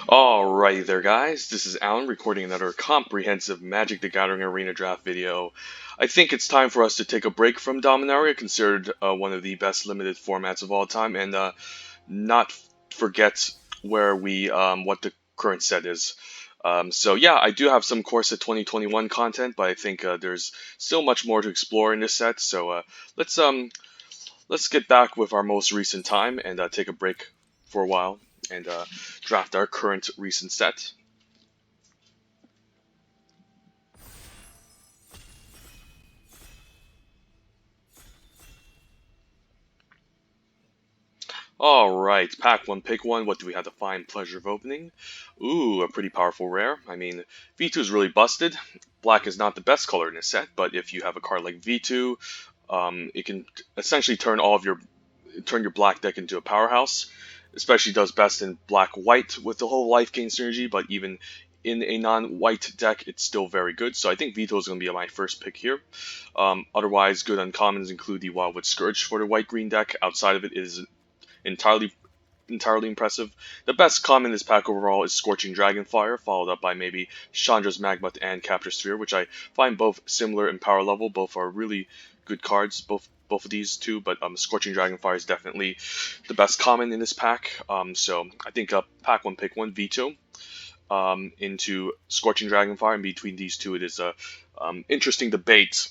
Alrighty there, guys. This is Alan recording another comprehensive Magic the Gathering Arena Draft video. I think it's time for us to take a break from Dominaria, considered one of the best limited formats of all time, and not forget what the current set is. So yeah, I do have some Coreset 2021 content, but I think there's still much more to explore in this set. So let's um let's get back with our most recent time and take a break for a while and draft our current recent set. Alright, pack one, pick one. What do we have to find? Pleasure of opening. Ooh, a pretty powerful rare. I mean, V2 is really busted. Black is not the best color in this set, but if you have a card like V2, it can essentially turn your black deck into a powerhouse. Especially does best in black-white with the whole life gain synergy, but even in a non-white deck, it's still very good. So I think Veto is going to be my first pick here. Otherwise, good uncommons include the Wildwood Scourge for the white-green deck. Outside of it is entirely impressive. The best common in this pack overall is Scorching Dragonfire, followed up by maybe Chandra's Magmut and Capture Sphere, which I find both similar in power level. Both are really good cards, both of these two, but Scorching Dragonfire is definitely the best common in this pack. So I think pack one, pick one, Veto into Scorching Dragonfire, and between these two, it is a interesting debate.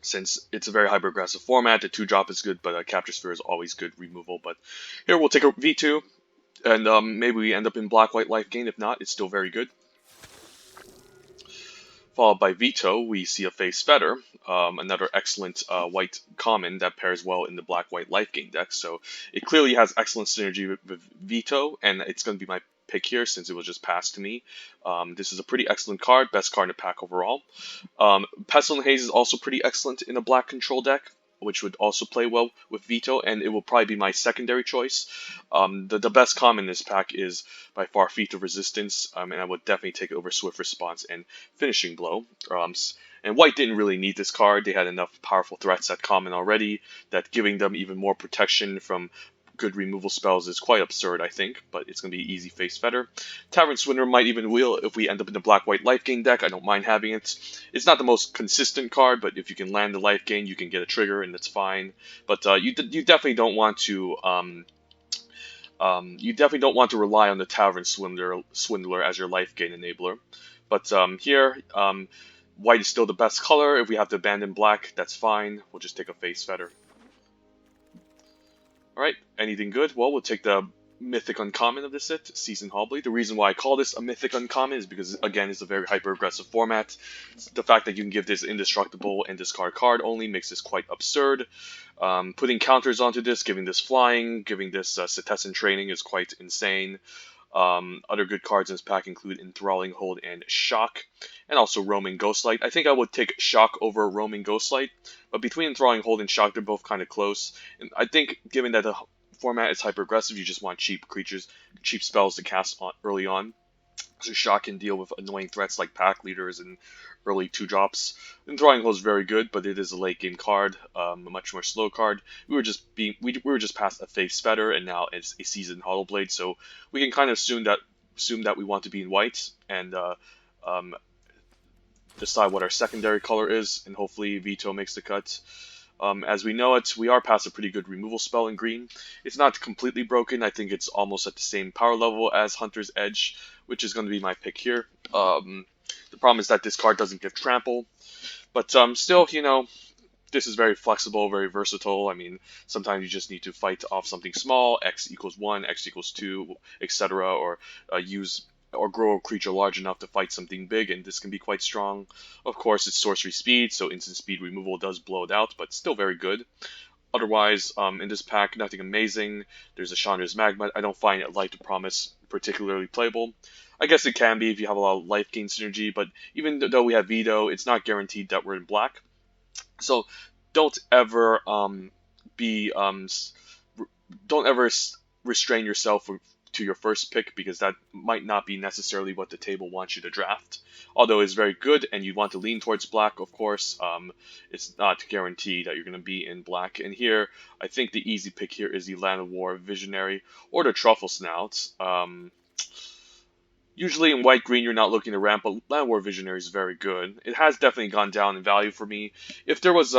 Since it's a very hyper-aggressive format, the 2-drop is good, but Capture Sphere is always good removal. But here we'll take a V2, and maybe we end up in black-white life gain. If not, it's still very good. Followed by Veto, we see a Face Fetter, another excellent white common that pairs well in the black-white life gain deck. So it clearly has excellent synergy with Veto, and it's going to be my pick here since it was just passed to me. This is a pretty excellent card, best card in the pack overall. Pestilent Haze is also pretty excellent in a black control deck, which would also play well with Veto, and it will probably be my secondary choice. The best common in this pack is by far Feat of Resistance, and I would definitely take it over Swift Response and Finishing Blow. And White didn't really need this card. They had enough powerful threats at common already that giving them even more protection from good removal spells is quite absurd, I think, but it's going to be easy Face Fetter. Tavern Swindler might even wheel if we end up in the black-white life gain deck. I don't mind having it. It's not the most consistent card, but if you can land the life gain, you can get a trigger, and that's fine. But you definitely don't want to rely on the Tavern Swindler as your life gain enabler. But here, white is still the best color. If we have to abandon black, that's fine. We'll just take a Face Fetter. Alright, anything good? Well, we'll take the Mythic Uncommon of this set, Season Hallblade. The reason why I call this a Mythic Uncommon is because, again, it's a very hyper-aggressive format. The fact that you can give this Indestructible and discard card only makes this quite absurd. Putting counters onto this, giving this Flying, giving this Cetizen Training is quite insane. Other good cards in this pack include Enthralling Hold and Shock, and also Roaming Ghostlight. I think I would take Shock over Roaming Ghostlight, but between Enthralling Hold and Shock, they're both kind of close. And I think, given that the format is hyper-aggressive, you just want cheap creatures, cheap spells to cast early on. So Shock can deal with annoying threats like pack leaders and early 2-drops. Enthralling Hold is very good, but it is a late game card, a much more slow card. We were just past a Face Fetter, and now it's a Seasoned Hollowblade, so we can kind of assume that we want to be in white and decide what our secondary color is, and hopefully Veto makes the cut. As we know it, we are past a pretty good removal spell in green. It's not completely broken. I think it's almost at the same power level as Hunter's Edge, which is going to be my pick here. The problem is that this card doesn't give trample, but still, this is very flexible, very versatile. I mean, sometimes you just need to fight off something small, X equals 1, X equals 2, etc., or use or grow a creature large enough to fight something big, and this can be quite strong. Of course, it's sorcery speed, so instant speed removal does blow it out, but still very good. Otherwise, in this pack, nothing amazing. There's a Chandra's Magma. I don't find it Light to Promise particularly playable. I guess it can be if you have a lot of life gain synergy, but even though we have Veto, it's not guaranteed that we're in black. So don't ever restrain yourself to your first pick because that might not be necessarily what the table wants you to draft. Although it's very good and you want to lean towards black, of course, it's not guaranteed that you're going to be in black. And here, I think the easy pick here is the Land of War Visionary or the Truffle Snout. Usually in white-green, you're not looking to ramp, but Land War Visionary is very good. It has definitely gone down in value for me. If there was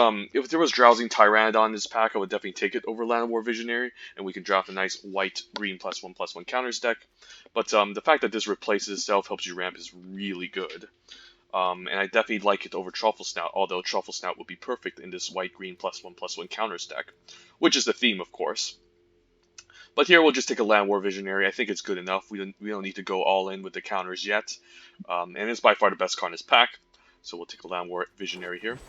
Drowsing Tyrannodon in this pack, I would definitely take it over Land War Visionary, and we can draft a nice white-green +1/+1 counters deck. But the fact that this replaces itself, helps you ramp, is really good. And I definitely like it over Truffle Snout, although Truffle Snout would be perfect in this white-green +1/+1 counters deck, which is the theme, of course. But here we'll just take a Land War Visionary. I think it's good enough. We don't need to go all in with the counters yet. And it's by far the best card in this pack. So we'll take a Land War Visionary here.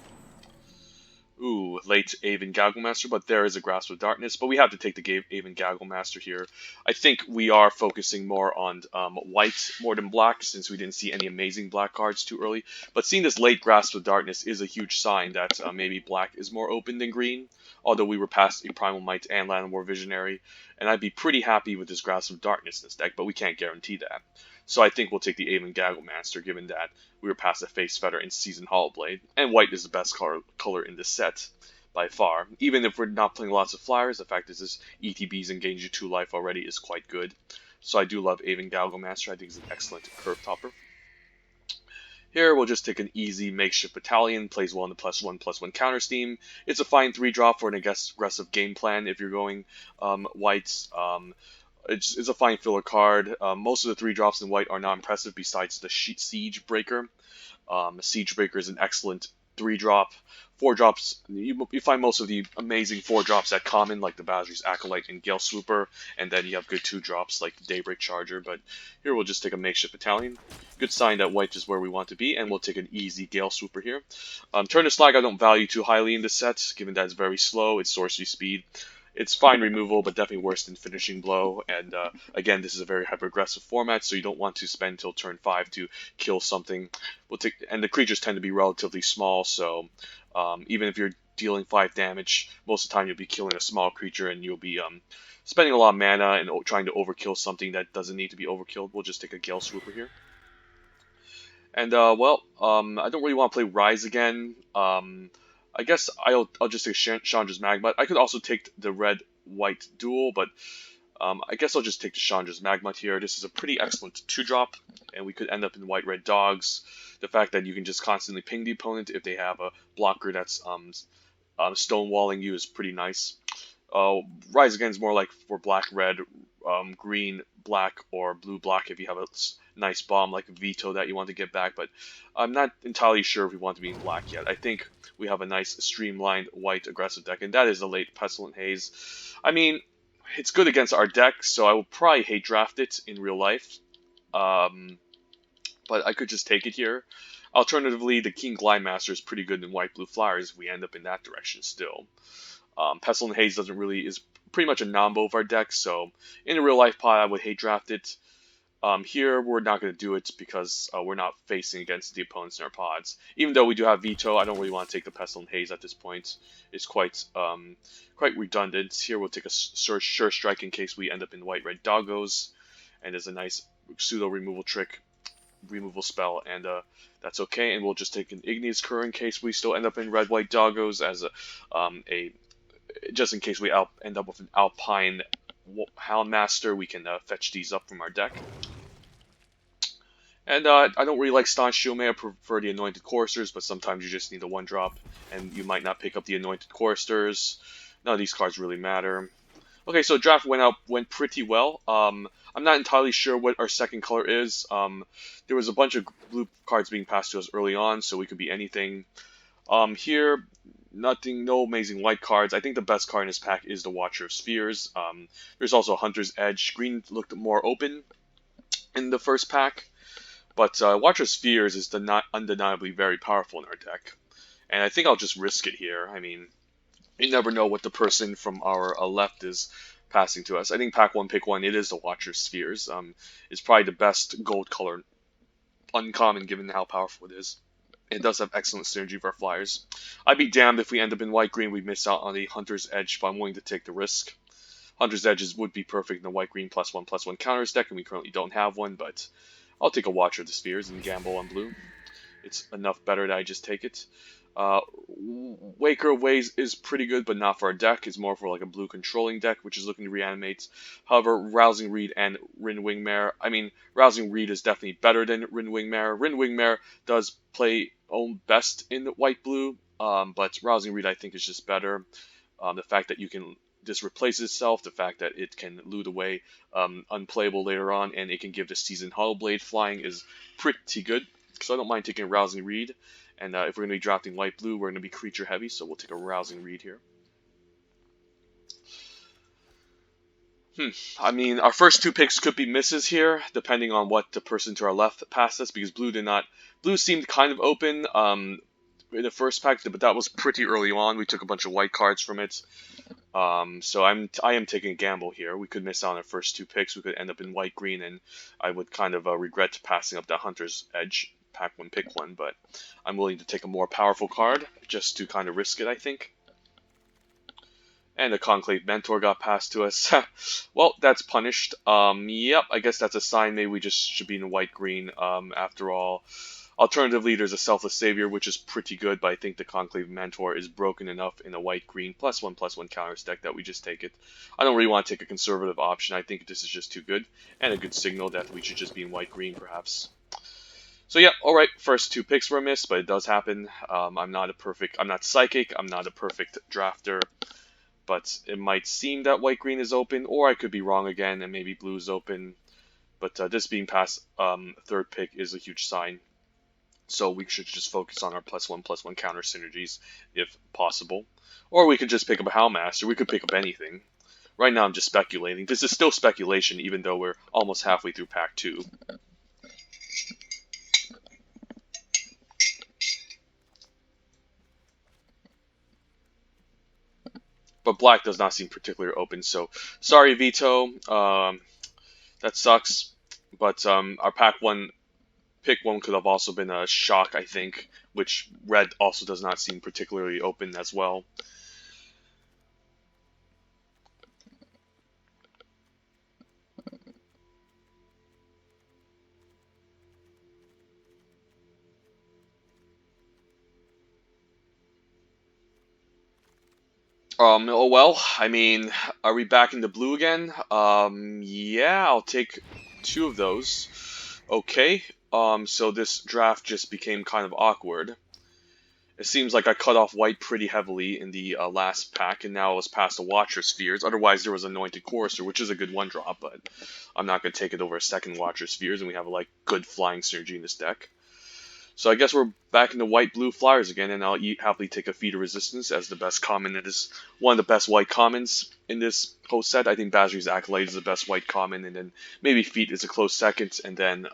Ooh, late Aven Gagglemaster, but there is a Grasp of Darkness. But we have to take the Aven Gagglemaster here. I think we are focusing more on white more than black, since we didn't see any amazing black cards too early. But seeing this late Grasp of Darkness is a huge sign that maybe black is more open than green. Although we were past a Primal Might and Land War Visionary. And I'd be pretty happy with this Grasp of Darkness in this deck, but we can't guarantee that. So I think we'll take the Aven Gagglemaster, given that we were past the Face Fetter and Seasoned Hollowblade. And white is the best color in this set, by far. Even if we're not playing lots of Flyers, the fact is this ETBs and gains you 2 life already is quite good. So I do love Aven Gagglemaster. I think it's an excellent curve topper. Here, we'll just take an easy Makeshift Battalion, plays well in the +1/+1 counter scheme. It's a fine 3-drop for an aggressive game plan if you're going whites. It's a fine filler card. Most of the 3-drops in white are not impressive besides the Siege Breaker. Siege Breaker is an excellent 3-drop. 4-drops, you find most of the amazing 4-drops at common, like the Bazri's Acolyte and Gale Swooper, and then you have good 2-drops like the Daybreak Charger, but here we'll just take a Makeshift Battalion. Good sign that white is where we want to be, and we'll take an easy Gale Swooper here. Turn to Slag I don't value too highly in this set, given that it's very slow, it's sorcery speed. It's fine removal, but definitely worse than Finishing Blow. And again, this is a very hyper-aggressive format, so you don't want to spend till turn 5 to kill something. And the creatures tend to be relatively small, so even if you're dealing 5 damage, most of the time you'll be killing a small creature, and you'll be spending a lot of mana and trying to overkill something that doesn't need to be overkilled. We'll just take a Gale Swooper here. And I don't really want to play Rise again. I guess I'll just take Chandra's Magma. I could also take the red-white duel, but I guess I'll just take the Chandra's Magma here. This is a pretty excellent 2-drop, and we could end up in white-red dogs. The fact that you can just constantly ping the opponent if they have a blocker that's stonewalling you is pretty nice. Rise Again is more like for black-red, green-black, or blue-black if you have a nice bomb like Veto that you want to get back, but I'm not entirely sure if we want to be in black yet. I think we have a nice streamlined white aggressive deck, and that is the late Pestilent Haze. I mean, it's good against our deck, so I will probably hate draft it in real life, but I could just take it here. Alternatively, the King Glidemaster is pretty good in white-blue Flyers if we end up in that direction still. Pestilent Haze is pretty much a nombo of our deck, so in a real life pod I would hate draft it. Here, we're not going to do it because we're not facing against the opponents in our pods. Even though we do have Veto, I don't really want to take the Pestilent Haze at this point. It's quite redundant. Here, we'll take a Sure Strike in case we end up in white-red doggos. And there's a nice pseudo removal spell, and that's okay. And we'll just take an Igneous Current in case we still end up in red-white doggos, as just in case we end up with an Alpine Houndmaster, we can fetch these up from our deck. And I don't really like Staunch Shieldmail. I prefer the Anointed Choristers, but sometimes you just need a 1-drop, and you might not pick up the Anointed Choristers. None of these cards really matter. Okay, so draft went pretty well. I'm not entirely sure what our second color is. There was a bunch of blue cards being passed to us early on, so we could be anything. Here, no amazing white cards. I think the best card in this pack is the Watcher of Spheres. There's also Hunter's Edge. Green looked more open in the first pack, but Watcher of Spheres is undeniably very powerful in our deck. And I think I'll just risk it here. I mean, you never know what the person from our left is passing to us. I think pack 1, pick 1, it is the Watcher of Spheres. It's probably the best gold color uncommon given how powerful it is. It does have excellent synergy for our Flyers. I'd be damned if we end up in white-green, we miss out on the Hunter's Edge, but I'm willing to take the risk. Hunter's Edges would be perfect in the white-green +1/+1 counters deck, and we currently don't have one, but I'll take a Watcher of the Spheres and gamble on blue. It's enough better that I just take it. Waker of Ways is pretty good, but not for a deck. It's more for like a blue controlling deck, which is looking to reanimate. However, Rousing Reed and Rin Wingmare, Rousing Reed is definitely better than Rin Wingmare. Rin Wingmare does play best in white-blue, but Rousing Reed I think is just better. The fact that you can this replaces itself, the fact that it can loot away unplayable later on, and it can give the Seasoned Hollow Blade flying is pretty good. So I don't mind taking a Rousing Reed. And if we're going to be drafting white-blue, we're going to be creature heavy, so we'll take a Rousing Reed here. Our first two picks could be misses here, depending on what the person to our left passed us, because blue seemed kind of open in the first pack, but that was pretty early on. We took a bunch of white cards from it. So I am taking a gamble here. We could miss out on our first two picks. We could end up in white-green, and I would kind of regret passing up that Hunter's Edge. Pack one, pick one, but I'm willing to take a more powerful card just to kind of risk it, I think. And the Conclave Mentor got passed to us. Well, that's punished. Yep, I guess that's a sign maybe we just should be in white-green after all. Alternatively, there's a Selfless Savior, which is pretty good, but I think the Conclave Mentor is broken enough in a white-green +1/+1 counters deck that we just take it. I don't really want to take a conservative option. I think this is just too good, and a good signal that we should just be in white-green, perhaps. So yeah, alright, first two picks were missed, but it does happen. I'm not psychic, I'm not a perfect drafter, but it might seem that white-green is open, or I could be wrong again, and maybe blue is open. But this being past third pick is a huge sign. So we should just focus on our +1/+1 counter synergies, if possible. Or we could just pick up a Howlmaster, we could pick up anything. Right now I'm just speculating. This is still speculation, even though we're almost halfway through pack 2. But black does not seem particularly open, so sorry, Veto. That sucks. But our pack 1, pick 1 could have also been a shock, I think, which red also does not seem particularly open as well. Oh well, are we back into blue again? Yeah, I'll take 2 of those. Okay, so this draft just became kind of awkward. It seems like I cut off white pretty heavily in the last pack, and now I was past the Watcher Spheres. Otherwise, there was Anointed Coreset, which is a good 1-drop, but I'm not going to take it over a second Watcher Spheres, and we have like good flying synergy in this deck. So I guess we're back into white-blue Fliers again, and I'll happily take a Feat of Resistance as the best common. It is one of the best white commons in this whole set. I think Azorius Acolyte is the best white common, and then maybe Feat is a close second, and then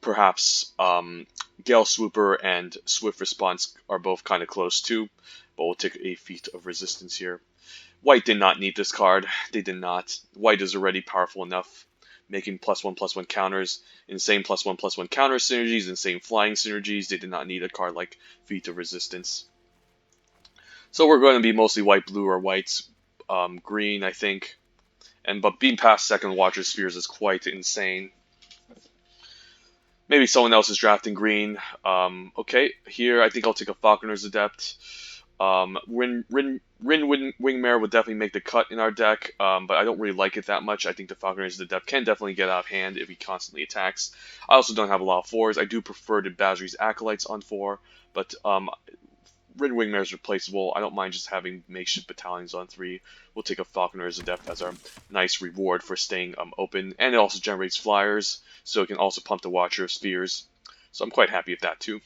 perhaps Gale Swooper and Swift Response are both kind of close too, but we'll take a Feat of Resistance here. White did not need this card. They did not. White is already powerful enough, making +1/+1 counters, insane +1/+1 counter synergies, insane flying synergies. They did not need a card like Feat of Resistance. So we're going to be mostly white-blue or white-green, I think. But being past second Watcher Spheres is quite insane. Maybe someone else is drafting green. Okay, here I think I'll take a Falconer's Adept. Rin Wingmare would definitely make the cut in our deck, but I don't really like it that much. I think the Falconer's Adept can definitely get out of hand if he constantly attacks. I also don't have a lot of 4s. I do prefer the Azorius Acolytes on 4, but Rin Wingmare is replaceable. I don't mind just having makeshift battalions on 3. We'll take a Falconer's Adept as our nice reward for staying open, and it also generates Fliers, so it can also pump the Watcher of Spheres. So I'm quite happy with that too.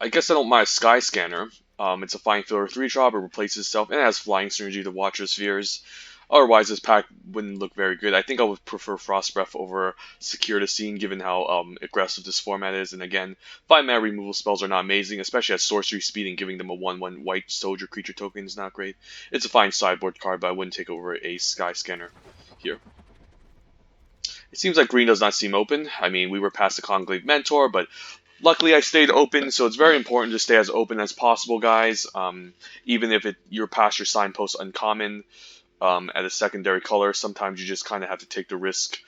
I guess I don't mind a Sky Scanner. It's a Flying Filler 3-drop, it replaces itself, and it has Flying Synergy to Watcher Spheres. Otherwise, this pack wouldn't look very good. I think I would prefer Frost Breath over Secure the Scene, given how aggressive this format is. And again, 5-mana removal spells are not amazing, especially at Sorcery Speed, and giving them a 1/1 white Soldier creature token is not great. It's a fine sideboard card, but I wouldn't take over a Sky Scanner here. It seems like green does not seem open. I mean, we were past the Conclave Mentor, but luckily I stayed open, so it's very important to stay as open as possible, guys. Even if you're past your signpost uncommon at a secondary color, sometimes you just kind of have to take the risk.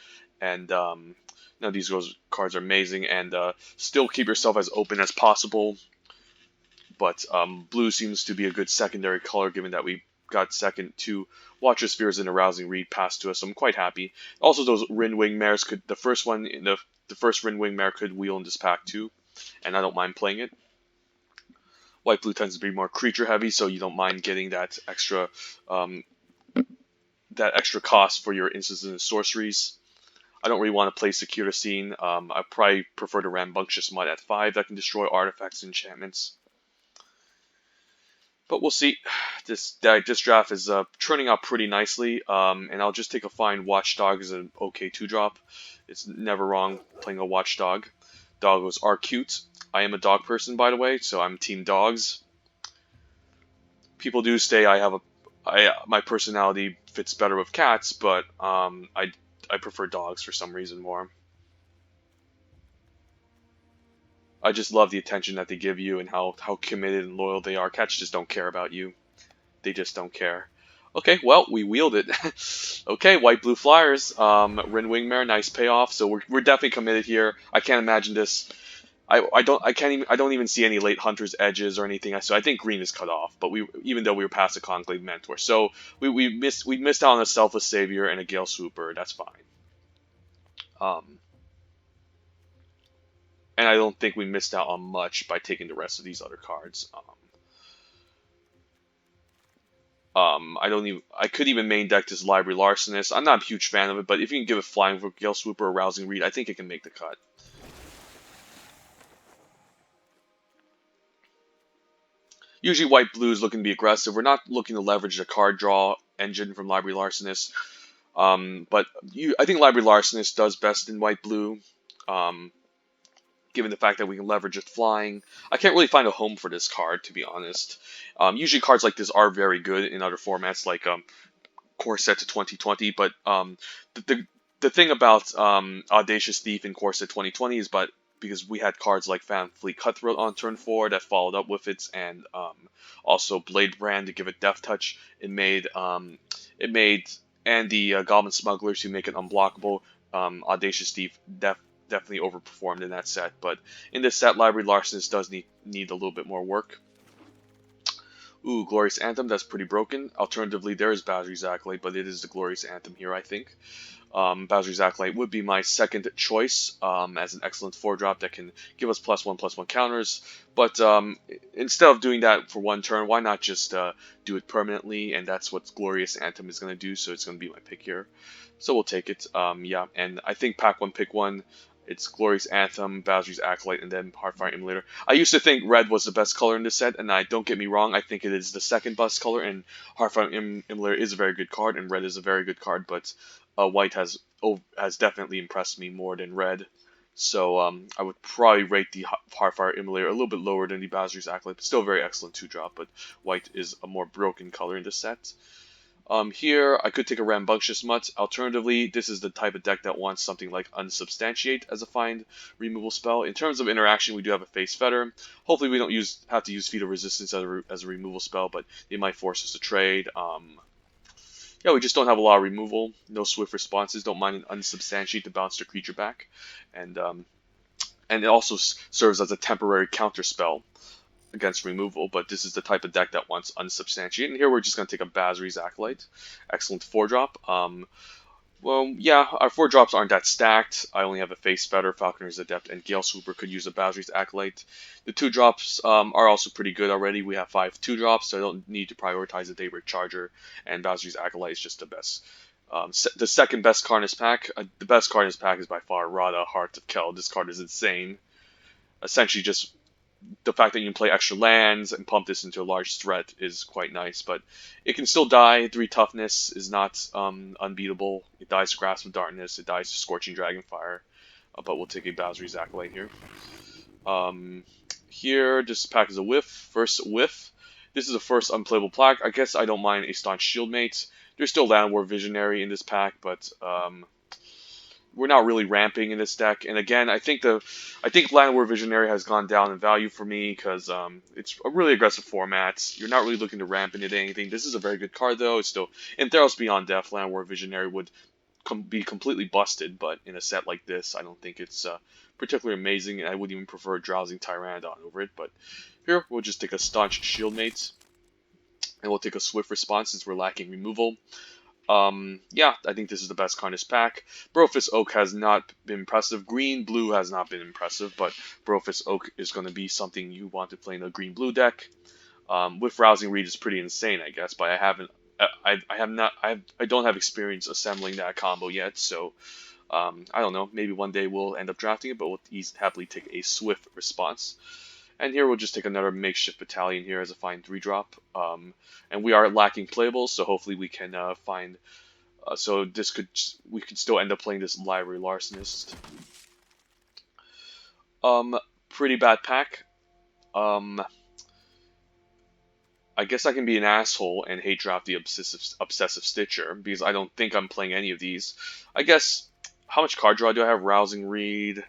And now these cards are amazing, and still keep yourself as open as possible. But blue seems to be a good secondary color, given that we got second to Watcher Spheres and a Rousing Reed passed to us, so I'm quite happy. Also, those Rinwing mares could, the first one in the first Rinwing mare could wheel in this pack too, and I don't mind playing it. White blue tends to be more creature heavy, so you don't mind getting um, that extra cost for your instances and sorceries. I don't really want to play Secure the Scene. I probably prefer the Rambunctious Mud at 5 that can destroy artifacts and enchantments. But we'll see. This draft is turning out pretty nicely, and I'll just take a fine Watchdog as an okay 2-drop. It's never wrong playing a Watchdog. Doggos are cute. I am a dog person, by the way, so I'm team dogs. People do say my personality fits better with cats, but I prefer dogs for some reason more. I just love the attention that they give you and how committed and loyal they are. Cats just don't care about you. They just don't care. Okay, well, we wheeled it. Okay, white blue Fliers, Rin Wingmare, nice payoff. So we're definitely committed here. I can't imagine this. I don't even see any late Hunter's Edges or anything. So I think green is cut off. But even though we were past the Conclave Mentor, so we missed out on a Selfless Savior and a Gale Swooper. That's fine. And I don't think we missed out on much by taking the rest of these other cards. I could even main deck this Library Larcenist. I'm not a huge fan of it, but if you can give it Flying for Gale Swooper or Rousing Reed, I think it can make the cut. Usually white blue is looking to be aggressive. We're not looking to leverage the card draw engine from Library Larcenist. But I think Library Larcenist does best in white blue. Given the fact that we can leverage it flying. I can't really find a home for this card, to be honest. Usually cards like this are very good in other formats, like Coreset to 2020, but the thing about Audacious Thief in Coreset 2020 is because we had cards like Fan Fleet Cutthroat on turn 4 that followed up with it, and also Blade Brand to give it Death Touch. It made and the Goblin Smugglers to make it unblockable. Audacious Thief definitely overperformed in that set, but in this set, Library Larcenist does need a little bit more work. Ooh, Glorious Anthem, that's pretty broken. Alternatively, there is Basri's Acolyte, but it is the Glorious Anthem here, I think. Basri's Acolyte would be my second choice as an excellent 4-drop that can give us +1/+1 counters. But instead of doing that for one turn, why not just do it permanently? And that's what Glorious Anthem is going to do, so it's going to be my pick here. So we'll take it. Yeah, and I think pack 1, pick 1. It's Glorious Anthem, Basri's Acolyte, and then Heartfire Immolator. I used to think red was the best color in this set, and don't get me wrong, I think it is the second best color, and Heartfire Immolator is a very good card, and red is a very good card, but white has definitely impressed me more than red. So I would probably rate the Heartfire Immolator a little bit lower than the Basri's Acolyte, but still a very excellent 2-drop, but white is a more broken color in this set. Here, I could take a Rambunctious Mutt. Alternatively, this is the type of deck that wants something like Unsubstantiate as a find removal spell. In terms of interaction, we do have a Face Fetter. Hopefully, we don't have to use Fetal Resistance as a removal spell, but it might force us to trade. Yeah, we just don't have a lot of removal. No swift responses. Don't mind an Unsubstantiate to bounce the creature back. And it also serves as a temporary counter spell against removal, but this is the type of deck that wants Unsubstantiate. And here we're just going to take a Basri's Acolyte. Excellent 4-drop. Well, yeah, our 4-drops aren't that stacked. I only have a Face Fetter, Falconer's Adept, and Gale Swooper could use a Basri's Acolyte. The 2-drops are also pretty good already. We have 5 2-drops, so I don't need to prioritize the Daybreak Charger, and Basri's Acolyte is just the best. The second best card in this pack, the best card in this pack is by far Rada, Heart of Kel. This card is insane. Essentially just the fact that you can play extra lands and pump this into a large threat is quite nice, but it can still die. 3 toughness is not unbeatable. It dies to Grasp of Darkness, it dies to Scorching Dragonfire, but we'll take a Basri's Acolyte here. Here, this pack is a whiff. First whiff. This is a first unplayable plaque. I guess I don't mind a Staunch Shieldmate. There's still Land War Visionary in this pack, but we're not really ramping in this deck. And again, I think Land War Visionary has gone down in value for me because it's a really aggressive format. You're not really looking to ramp into anything. This is a very good card though. It's still in Theros Beyond Death. Land War Visionary would be completely busted, but in a set like this, I don't think it's particularly amazing. And I would even prefer Drowsing Tyrannodon over it. But here we'll just take a Staunch Shieldmate, and we'll take a Swift Response since we're lacking removal. Yeah, I think this is the best card in this pack. Brofist Oak has not been impressive. Green Blue has not been impressive, but Brofist Oak is going to be something you want to play in a Green Blue deck. With Rousing Reed is pretty insane, I guess, but I don't have experience assembling that combo yet, so I don't know. Maybe one day we'll end up drafting it, but we'll happily take a Swift Response. And here we'll just take another Makeshift Battalion here as a fine 3-drop. And we are lacking playables, so hopefully we can find. So we could still end up playing this Library Larcenist. Pretty bad pack. I guess I can be an asshole and hate draft the Obsessive Stitcher because I don't think I'm playing any of these. I guess how much card draw do I have? Rousing Reed,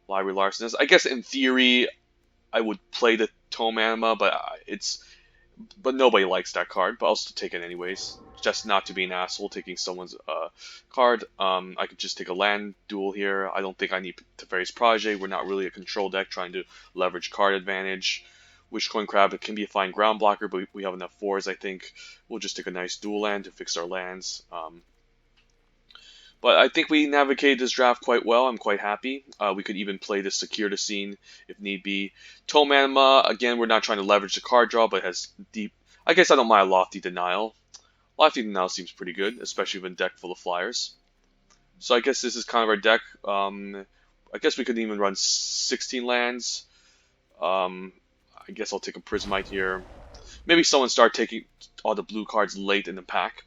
Library Larcenist. I guess in theory I would play the Tome Anima, but nobody likes that card. But I'll still take it anyways, just not to be an asshole taking someone's card. I could just take a land duel here. I don't think I need Teferi's Protege. We're not really a control deck trying to leverage card advantage. Wishcoin Crab, it can be a fine ground blocker, but we have enough 4s, I think. We'll just take a nice dual land to fix our lands. But I think we navigated this draft quite well. I'm quite happy. We could even play the Secure the Scene if need be. Tome Anima, again, we're not trying to leverage the card draw, but it has deep. I guess I don't mind Lofty Denial. Lofty Denial seems pretty good, especially with a deck full of Flyers. So I guess this is kind of our deck. I guess we could even run 16 lands. I guess I'll take a Prismite here. Maybe someone start taking all the blue cards late in the pack.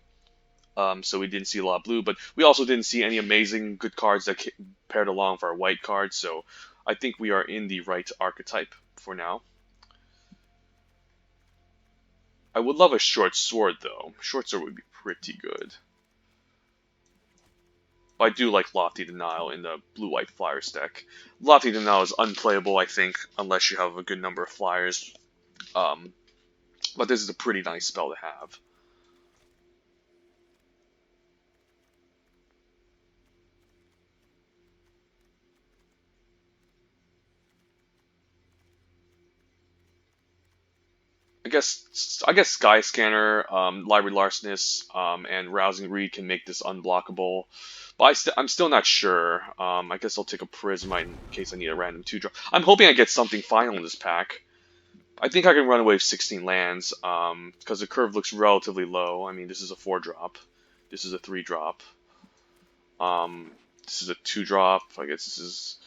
So we didn't see a lot of blue, but we also didn't see any amazing good cards that paired along for our white cards, so I think we are in the right archetype for now. I would love a Short Sword, though. Short Sword would be pretty good. But I do like Lofty Denial in the blue-white Flyers deck. Lofty Denial is unplayable, I think, unless you have a good number of Flyers. But this is a pretty nice spell to have. I guess Skyscanner, Library Larcenist, and Rousing Reed can make this unblockable. But I'm still not sure. I guess I'll take a Prismite in case I need a random 2-drop. I'm hoping I get something final in this pack. I think I can run away with 16 lands, because the curve looks relatively low. I mean, this is a 4-drop. This is a 3-drop. This is a 2-drop. I guess this is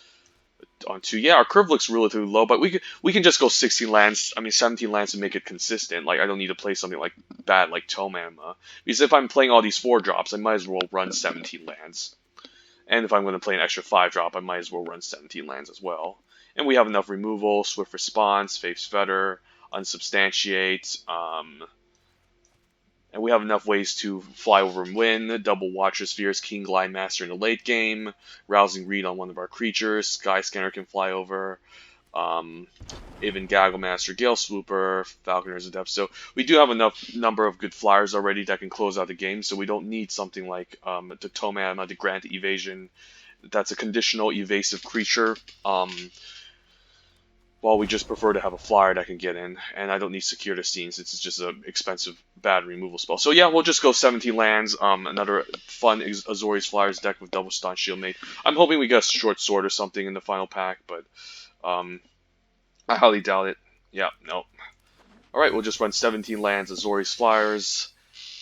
on 2. Yeah, our curve looks relatively low, but we can just go 16 lands. I mean, 17 lands to make it consistent. Like, I don't need to play something like bad like Tome Anima. Because if I'm playing all these 4-drops, I might as well run 17 lands. And if I'm going to play an extra 5-drop, I might as well run 17 lands as well. And we have enough removal, Swift Response, Faith's Fetter, Unsubstantiate, and we have enough ways to fly over and win. Double Watcher Spheres, King Glide Master in the late game, Rousing Reed on one of our creatures, Skyscanner can fly over, even Gaggle Master, Gale Swooper, Falconer's Adept. So we do have enough number of good Flyers already that can close out the game, so we don't need something like the Tome Anima to grant evasion. That's a conditional evasive creature. Well, we just prefer to have a Flyer that can get in, and I don't need Secure the Scene since it's just an expensive, bad removal spell. So yeah, we'll just go 17 lands, another fun Azorius Flyers deck with double Staunch Shieldmate. I'm hoping we get a Short Sword or something in the final pack, but I highly doubt it. Yeah, no. Alright, we'll just run 17 lands, Azorius Flyers.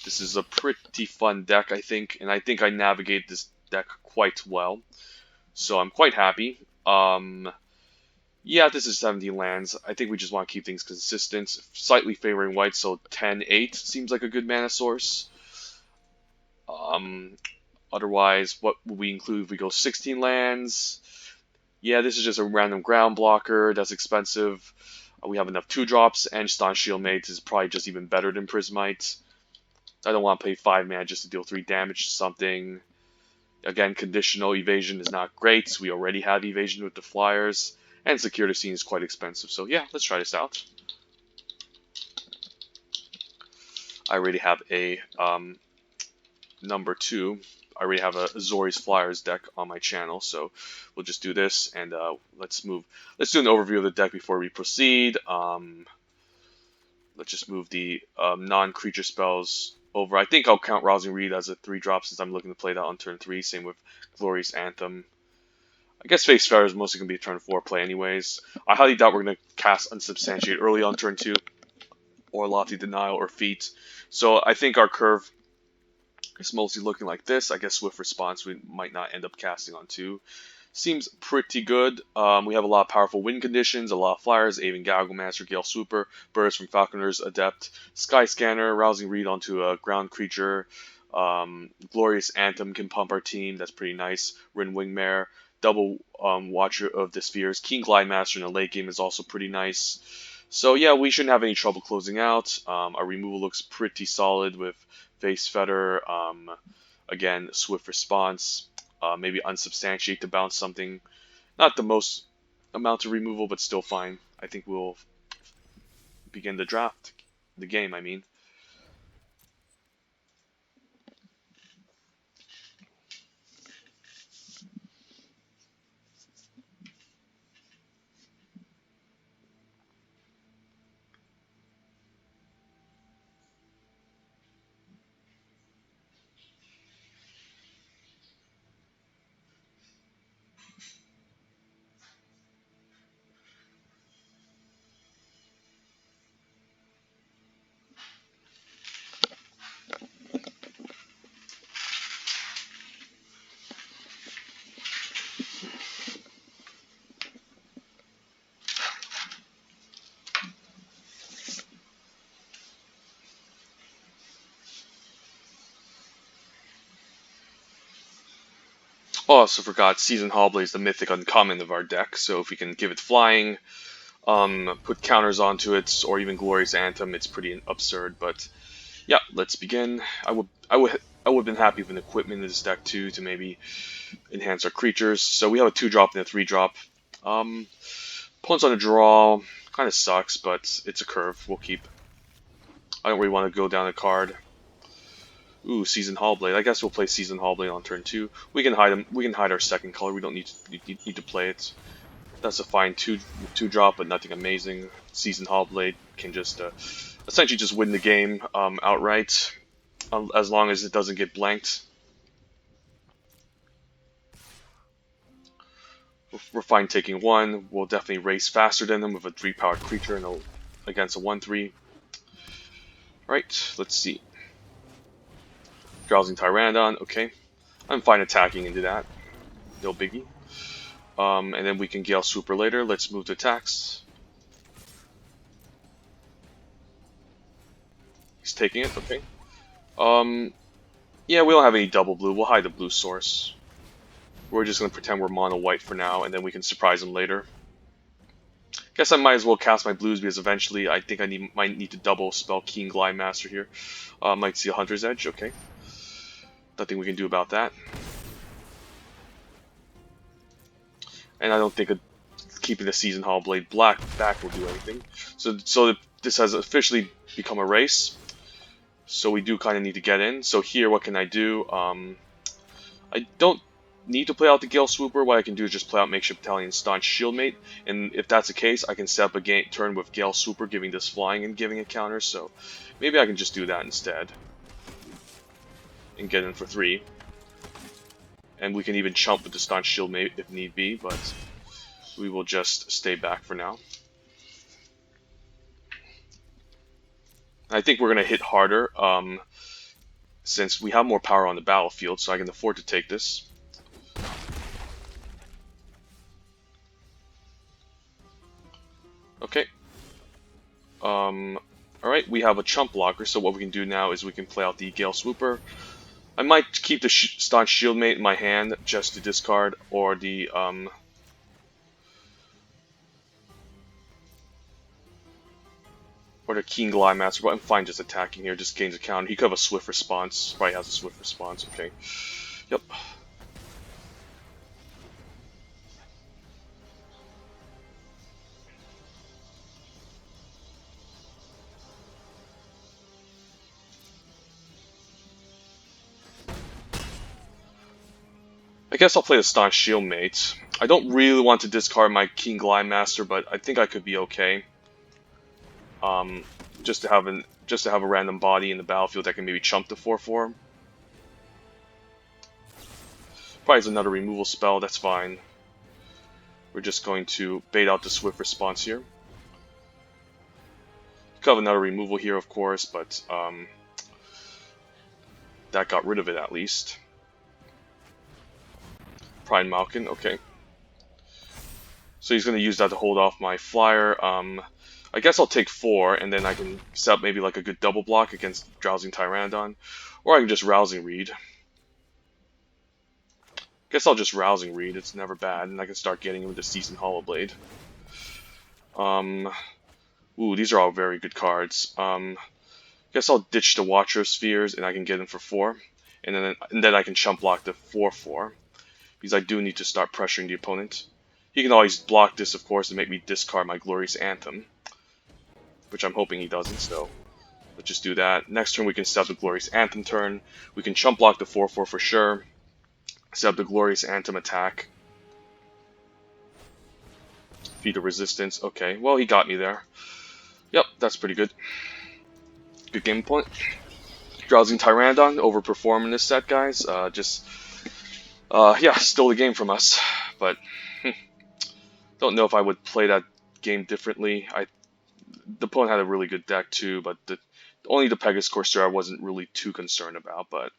This is a pretty fun deck, I think, and I think I navigate this deck quite well. So I'm quite happy. Yeah, this is 17 lands. I think we just want to keep things consistent. Slightly favoring white, so 10-8 seems like a good mana source. Otherwise, what would we include if we go 16 lands? Yeah, this is just a random ground blocker. That's expensive. We have enough 2-drops, and Staunch Shieldmate is probably just even better than Prismite. I don't want to pay 5 mana just to deal 3 damage to something. Again, conditional evasion is not great. We already have evasion with the Fliers, and security scene is quite expensive. So yeah, let's try this out. I already have a number 2. I already have a Azorius Fliers deck on my channel, so we'll just do this, and let's do an overview of the deck before we proceed. Let's just move the non-creature spells over. I think I'll count Rousing Reed as a 3-drop since I'm looking to play that on turn 3. Same with Glorious Anthem. I guess Face Fair is mostly going to be a turn 4 play anyways. I highly doubt we're going to cast Unsubstantiate early on turn 2, or Lofty Denial, or Feat. So I think our curve is mostly looking like this. I guess Swift Response we might not end up casting on 2. Seems pretty good. We have a lot of powerful win conditions, a lot of Flyers, Aven Gagglemaster, Gale Swooper, Burst from Falconer's Adept, Sky Scanner, Rousing Reed onto a ground creature, Glorious Anthem can pump our team, that's pretty nice, Rin Wingmare, double Watcher of the Spheres, Keen Glide Master in the late game is also pretty nice. So yeah, we shouldn't have any trouble closing out. Our removal looks pretty solid with Face Fetter, again, Swift Response, maybe Unsubstantiate to bounce something. Not the most amount of removal, but still fine. I think we'll begin the draft. The game, I mean. Oh, I also forgot, Season Hallblade is the mythic uncommon of our deck, so if we can give it flying, put counters onto it, or even Glorious Anthem, it's pretty absurd. But yeah, let's begin. I would have been happy with an equipment in this deck too to maybe enhance our creatures. So we have a 2-drop and a 3-drop. Opponent's on a draw, kind of sucks, but it's a curve. We'll keep. I don't really want to go down a card. Ooh, Season Hallblade. I guess we'll play Season Hallblade on turn 2. We can hide them. We can hide our second color. We don't need to play it. That's a fine 2-drop, but nothing amazing. Season Hallblade can just essentially just win the game outright, as long as it doesn't get blanked. We're fine taking 1. We'll definitely race faster than them with a 3-powered creature and against a 1/3. Right, let's see. Drowsing Tyrannodon, okay. I'm fine attacking into that. No biggie. And then we can Gale Swooper later. Let's move to attacks. He's taking it, okay. Yeah, we don't have any double blue. We'll hide the blue source. We're just going to pretend we're mono white for now, and then we can surprise him later. Guess I might as well cast my blues because eventually I think I might need to double spell Keen Glide Master here. Might see a Hunter's Edge, okay. Nothing we can do about that. And I don't think keeping the Season Hallblade black back will do anything. So this has officially become a race. So we do kind of need to get in. So here, what can I do? I don't need to play out the Gale Swooper. What I can do is just play out Makeshift Battalion Staunch Shieldmate. And if that's the case, I can set up a turn with Gale Swooper, giving this flying and giving it counter. So maybe I can just do that instead. And get in for 3. And we can even chump with the Staunch Shieldmate if need be, but we will just stay back for now. I think we're going to hit harder since we have more power on the battlefield, so I can afford to take this. Okay. Alright, we have a chump blocker, so what we can do now is we can play out the Gale Swooper. I might keep the Staunch Shieldmate in my hand just to discard, or the Keen Glide Master, but I'm fine just attacking here, just gains a counter. He could have a Swift Response, probably has a Swift Response, okay. Yep. I guess I'll play the Staunch Shieldmate. I don't really want to discard my Keen Glide Master, but I think I could be okay. Just to have a random body in the battlefield that can maybe chump the 4/4. Probably has another removal spell. That's fine. We're just going to bait out the Swift Response here. Could have another removal here, of course, but that got rid of it at least. Pride Malkin, okay. So he's going to use that to hold off my Flyer. I guess I'll take 4, and then I can set up maybe like a good double block against Drowsing Tyrannodon. Or I can just Rousing Reed. Guess I'll just Rousing Reed, it's never bad, and I can start getting him with the Seasoned Hollowblade. Ooh, these are all very good cards. Guess I'll ditch the Watcher of Spheres, and I can get him for 4. And then I can chump block the 4/4. Because I do need to start pressuring the opponent. He can always block this, of course, and make me discard my Glorious Anthem. Which I'm hoping he doesn't, so let's just do that. Next turn we can set up the Glorious Anthem turn. We can chump block the 4/4 for sure. Set up the Glorious Anthem attack. Feed the resistance. Okay, well, he got me there. Yep, that's pretty good. Good game point. Drowsing Tyrannodon, overperforming this set, guys. Yeah, stole the game from us. But, don't know if I would play that game differently. The opponent had a really good deck too, but only the Pegasus Corsair I wasn't really too concerned about. But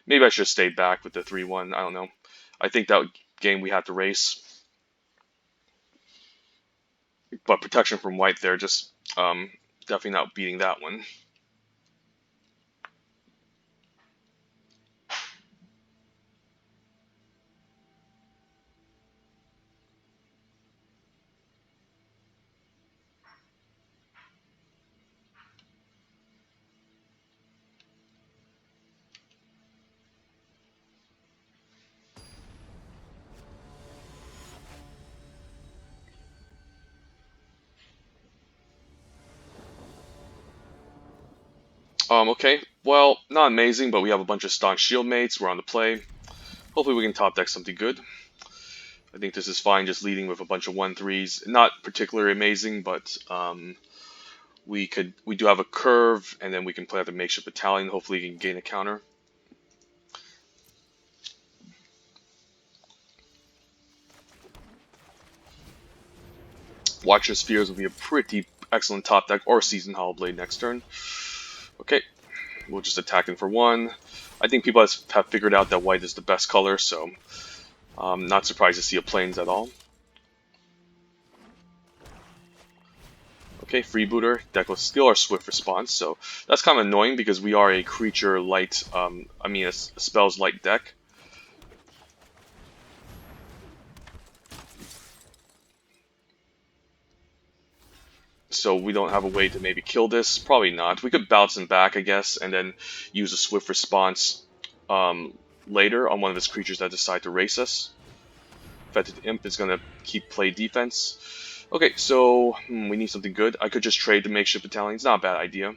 maybe I should have stayed back with the 3-1. I don't know. I think that game we had to race. But protection from white there, just definitely not beating that one. Okay, well, not amazing, but we have a bunch of Staunch Shieldmates. We're on the play. Hopefully we can top deck something good. I think this is fine, just leading with a bunch of 1/3s. Not particularly amazing, but we do have a curve, and then we can play out the Makeshift Battalion. Hopefully we can gain a counter. Watcher Spheres will be a pretty excellent top deck, or Seasoned Hollowblade next turn. Okay, we'll just attack in for 1. I think people have figured out that white is the best color, so I'm not surprised to see a Plains at all. Okay, Freebooter, Deckless Skill, or Swift Response, so that's kind of annoying because we are a creature light, a spells light deck. So we don't have a way to maybe kill this. Probably not. We could bounce him back, I guess, and then use a Swift Response later on one of his creatures that decide to race us. Fetid Imp is going to keep play defense. Okay, so we need something good. I could just trade the Makeshift Battalion. It's not a bad idea.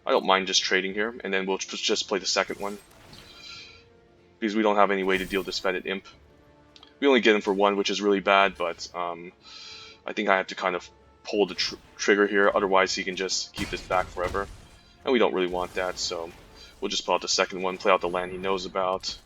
I don't mind just trading here, and then we'll just play the second one. Because we don't have any way to deal this Fetid Imp. We only get him for 1, which is really bad, but I think I have to kind of pull the trigger here, otherwise he can just keep this back forever. And we don't really want that, so we'll just pull out the second one, play out the land he knows about.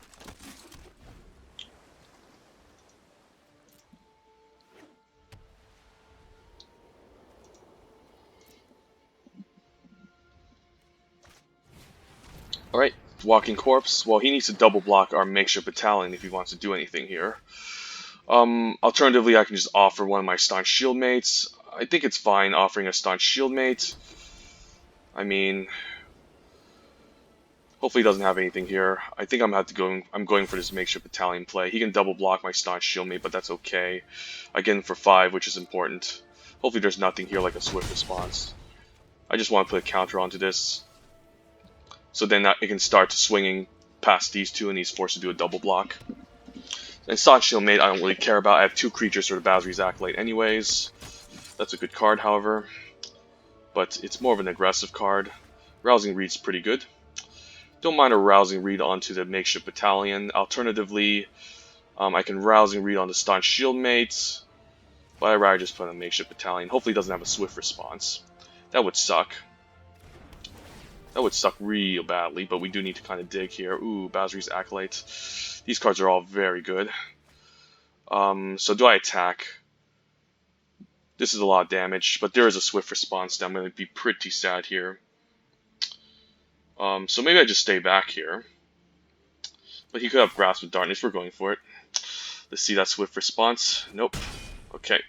Alright, Walking Corpse. Well, he needs to double block our Makeshift Battalion if he wants to do anything here. Alternatively, I can just offer one of my Staunch Shieldmates. I think it's fine offering a Staunch Shieldmate. I mean, hopefully he doesn't have anything here. I think I'm going for this Makeshift Battalion play. He can double block my Staunch Shieldmate, but that's okay. I get him for 5, which is important. Hopefully there's nothing here like a Swift Response. I just want to put a counter onto this. So then it can start swinging past these two, and he's forced to do a double block. And Staunch Shieldmate I don't really care about. I have 2 creatures for the Bazri's Acolyte anyways. That's a good card, however. But it's more of an aggressive card. Rousing Reed's pretty good. Don't mind a rousing read onto the makeshift battalion. Alternatively, I can rousing read on the staunch shield mates, but I'd rather just put on a makeshift battalion. Hopefully it doesn't have a swift response. That would suck. That would suck real badly, but we do need to kind of dig here. Ooh, Azorius Acolyte. These cards are all very good. So do I attack? This is a lot of damage, but there is a swift response that I'm going to be pretty sad here. So maybe I just stay back here. But he could have Grasp of Darkness. We're going for it. Let's see that swift response. Nope. Okay.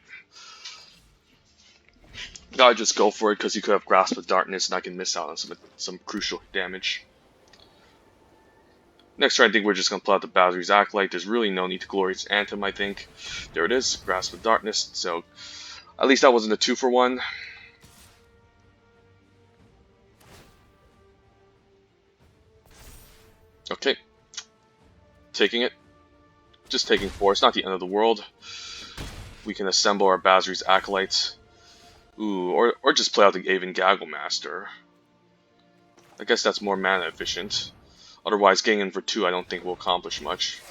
Gotta just go for it because he could have Grasp of Darkness and I can miss out on some crucial damage. Next turn, I think we're just going to pull out the Azorius Acolyte. There's really no need to Glorious Anthem, I think. There it is. Grasp of Darkness. So, at least that wasn't a 2-for-1. Okay. Taking it. Just taking 4. It's not the end of the world. We can assemble our Azorius Acolytes. Ooh, or just play out the Aven Gaggle Master. I guess that's more mana efficient. Otherwise, getting in for 2 I don't think will accomplish much.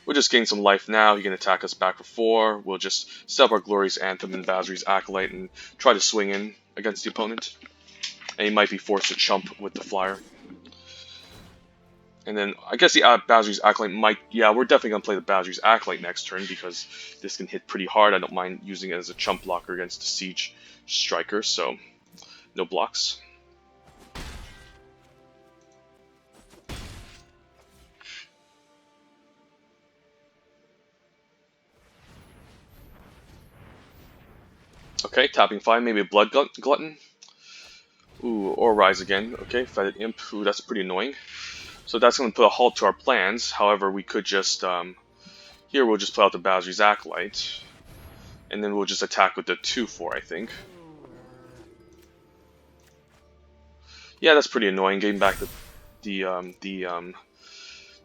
We'll just gain some life now. He can attack us back for 4. We'll just set up our Glorious Anthem and Azorius Acolyte and try to swing in against the opponent. And he might be forced to chump with the Flyer. And then, I guess the Azorius Acolyte might... Yeah, we're definitely going to play the Azorius Acolyte next turn because this can hit pretty hard. I don't mind using it as a chump blocker against the Siege Striker, so no blocks. Okay, tapping 5, maybe a Blood Glutton. Ooh, or Rise again. Okay, Fetid Imp. Ooh, that's pretty annoying. So that's going to put a halt to our plans. However, we could just... here we'll just play out the Azorius Acolyte. And then we'll just attack with the 2-4, I think. Yeah, that's pretty annoying. Getting back the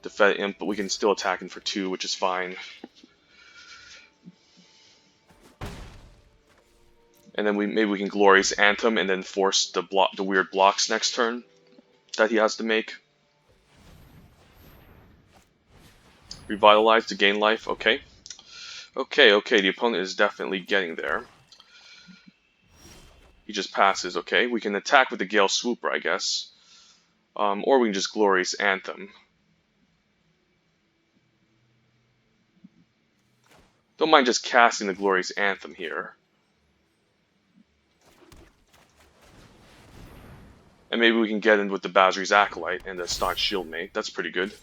Fetid Imp, but we can still attack him for 2, which is fine. And then maybe we can Glorious Anthem and then force the weird blocks next turn that he has to make. Revitalize to gain life. Okay. Okay. The opponent is definitely getting there. He just passes. Okay. We can attack with the Gale Swooper, I guess. Or we can just Glorious Anthem. Don't mind just casting the Glorious Anthem here. And maybe we can get in with the Azorius Acolyte and the Staunch Shieldmate. That's pretty good.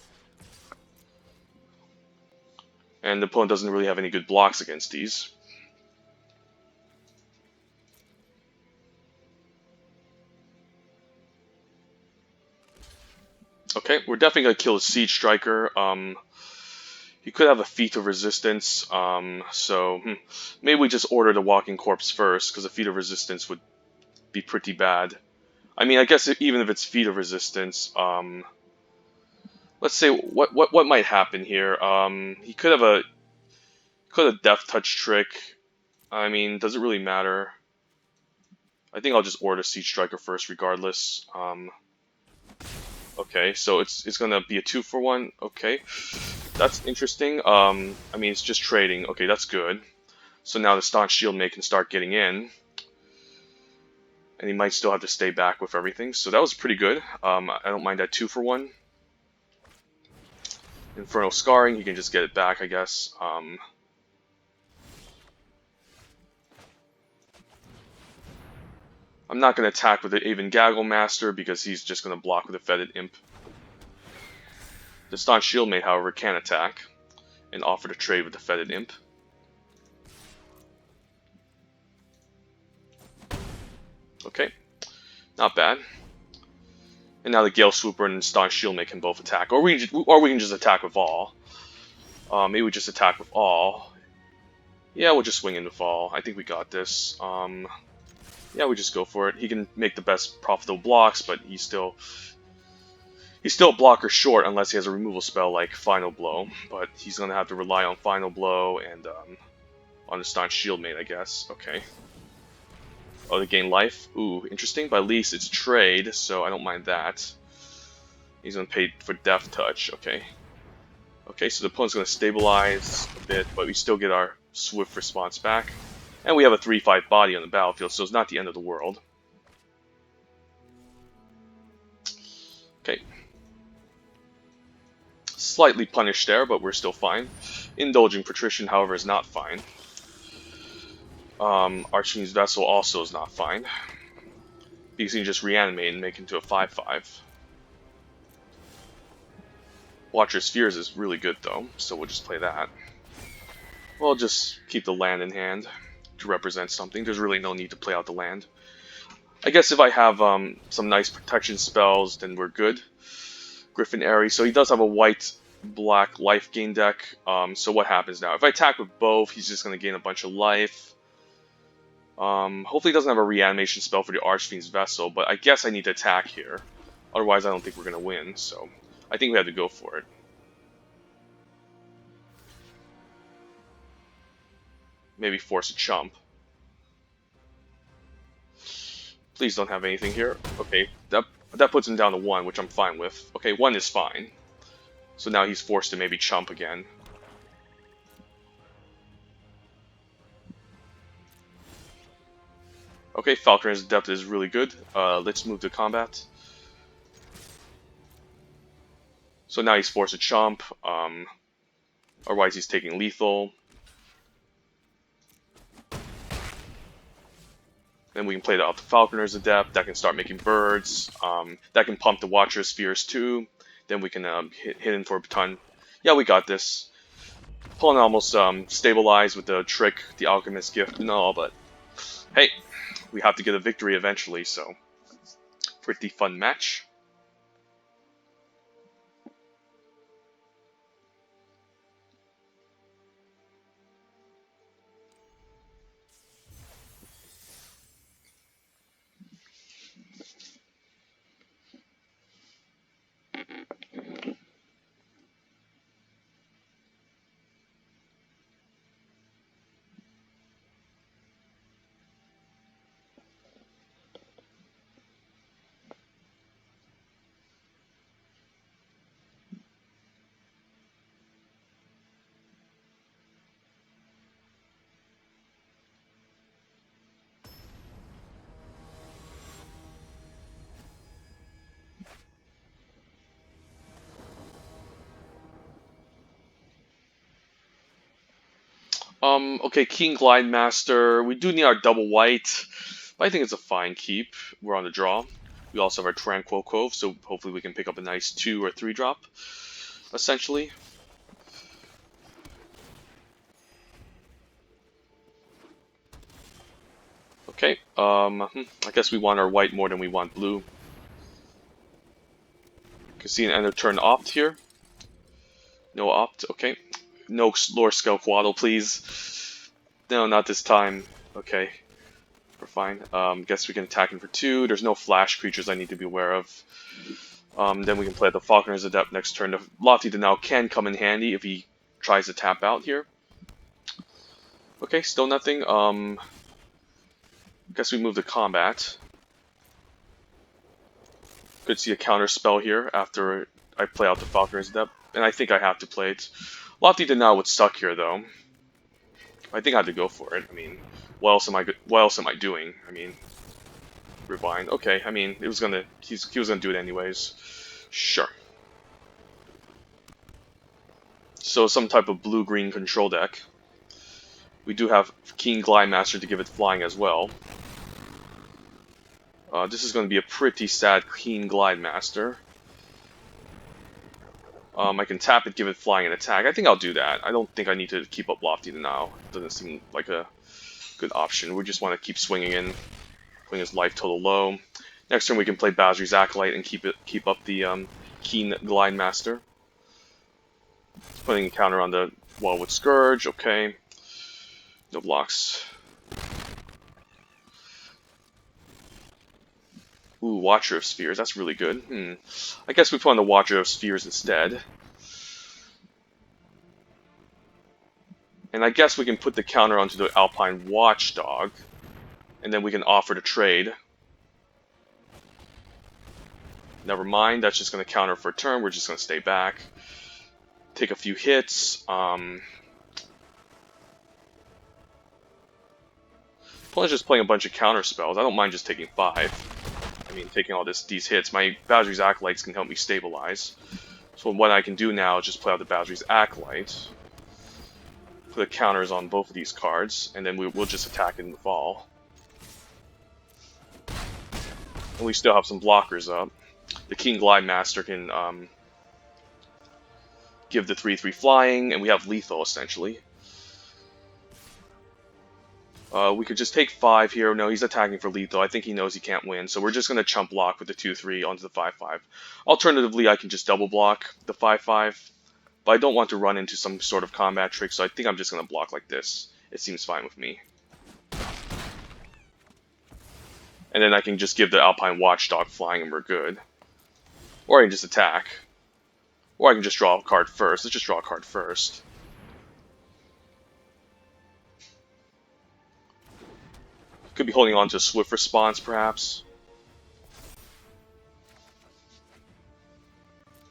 And the opponent doesn't really have any good blocks against these. Okay, we're definitely going to kill the Siege Striker. He could have a Feat of Resistance, so maybe we just order the Walking Corpse first, because a Feat of Resistance would be pretty bad. I mean, I guess even if it's Feat of Resistance, let's say what might happen here. He could have Death Touch Trick. I mean, does it really matter? I think I'll just order Siege Striker first, regardless. Okay, so it's gonna be a 2-for-1. Okay, that's interesting. I mean, it's just trading. Okay, that's good. So now the Staunch Shieldmate can start getting in. And he might still have to stay back with everything. So that was pretty good. I don't mind that 2-for-1. Infernal Scarring, he can just get it back, I guess. I'm not going to attack with the Aven Gaggle Master because he's just going to block with a Fetid Imp. The Staunch Shieldmate, however, can attack and offer to trade with the Fetid Imp. Okay, not bad. And now the Gale Swooper and Staunch Shieldmate can both attack, or we can just attack with all. Maybe we just attack with all. Yeah, we'll just swing in with all. I think we got this. Yeah, we just go for it. He can make the best profitable blocks, but he's still a blocker short unless he has a removal spell like Final Blow. But he's gonna have to rely on Final Blow and on the Staunch Shieldmate, I guess. Okay. Oh, to gain life? Ooh, interesting. But at least it's trade, so I don't mind that. He's going to pay for Death Touch. Okay. Okay, so the opponent's going to stabilize a bit, but we still get our swift response back. And we have a 3/5 body on the battlefield, so it's not the end of the world. Okay. Slightly punished there, but we're still fine. Indulging Patrician, however, is not fine. Archfiend's Vessel also is not fine, because he can just reanimate and make it into a 5/5. Watcher's Fears is really good though, so we'll just play that. We'll just keep the land in hand to represent something. There's really no need to play out the land. I guess if I have some nice protection spells, then we're good. Griffin Airy, so he does have a white-black life gain deck. So what happens now? If I attack with both, he's just going to gain a bunch of life. Hopefully he doesn't have a reanimation spell for the Archfiend's Vessel, but I guess I need to attack here. Otherwise I don't think we're going to win, so I think we have to go for it. Maybe force a chump. Please don't have anything here. Okay, that puts him down to 1, which I'm fine with. Okay, 1 is fine. So now he's forced to maybe chump again. Okay, Falconer's Adept is really good. Let's move to combat. So now he's forced to chomp. Otherwise he's taking lethal. Then we can play out the Falconer's Adept. That can start making birds. That can pump the Watcher's Spheres too. Then we can hit in for a ton. Yeah, we got this. Opponent almost stabilized with the trick, the Alchemist Gift and all, but hey, we have to get a victory eventually, so pretty fun match. Okay, King Glide Master. We do need our double white, but I think it's a fine keep. We're on the draw. We also have our Tranquil Cove, so hopefully we can pick up a nice 2 or 3 drop, essentially. Okay, I guess we want our white more than we want blue. Casino Ender turn opt here. No opt, okay. No Lore Skelquaddle, please. No, not this time. Okay, we're fine. Guess we can attack him for 2. There's no flash creatures I need to be aware of. Then we can play the Falconer's Adept next turn. The Lofty Denial can come in handy if he tries to tap out here. Okay, still nothing. Guess we move to combat. Could see a counter spell here after I play out the Falconer's Adept, and I think I have to play it. Lofty Denial would suck here, though. I think I have to go for it. I mean, what else am I doing? I mean, rewind. Okay, I mean, he was gonna do it anyways. Sure. So some type of blue-green control deck. We do have Keen Glide Master to give it flying as well. This is going to be a pretty sad Keen Glide Master. I can tap it, give it flying, and attack. I think I'll do that. I don't think I need to keep up Lofty Denial. Doesn't seem like a good option. We just want to keep swinging in, putting his life total low. Next turn we can play Basri's Acolyte and keep up the Keen Glide Master. Putting a counter on the wall with Scourge. Okay, no blocks. Ooh, Watcher of Spheres, that's really good. I guess we put on the Watcher of Spheres instead. And I guess we can put the counter onto the Alpine Watchdog, and then we can offer to trade. Never mind, that's just going to counter for a turn. We're just going to stay back. Take a few hits. Opponent's just playing a bunch of counter spells. I don't mind just taking 5. I mean, taking all these hits. My Bazri's Acolytes can help me stabilize. So what I can do now is just play out the Bazri's Acolyte. Put the counters on both of these cards, and then we'll just attack in the fall. And we still have some blockers up. The King Glide Master can give the 3/3 flying, and we have lethal essentially. We could just take 5 here. No, he's attacking for lethal. I think he knows he can't win, so we're just going to chump block with the 2/3 onto the 5/5. Alternatively, I can just double block the 5/5, but I don't want to run into some sort of combat trick, so I think I'm just going to block like this. It seems fine with me. And then I can just give the Alpine Watchdog flying and we're good. Or I can just attack. Or I can just draw a card first. Let's just draw a card first. Could be holding on to a swift response, perhaps.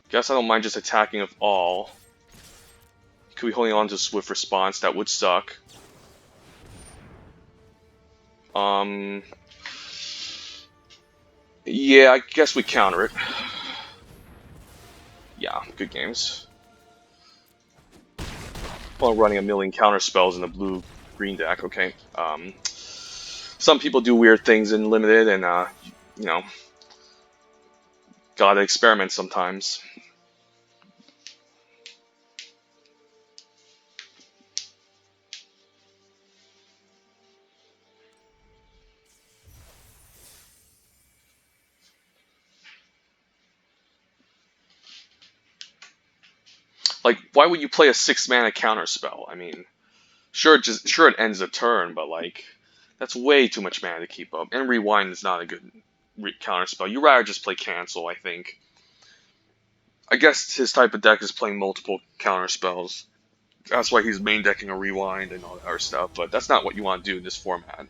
Guess I don't mind just attacking with all. Could be holding on to a swift response. That would suck. Yeah, I guess we counter it. Yeah, good games. While running a million counter spells in the blue-green deck, okay. Some people do weird things in limited, and you know, gotta experiment sometimes. Like, why would you play a 6-mana counter spell? I mean, sure it ends a turn, but like, that's way too much mana to keep up. And Rewind is not a good counter spell. You'd rather just play Cancel, I think. I guess his type of deck is playing multiple counter spells. That's why he's main decking a Rewind and all that other stuff. But that's not what you want to do in this format,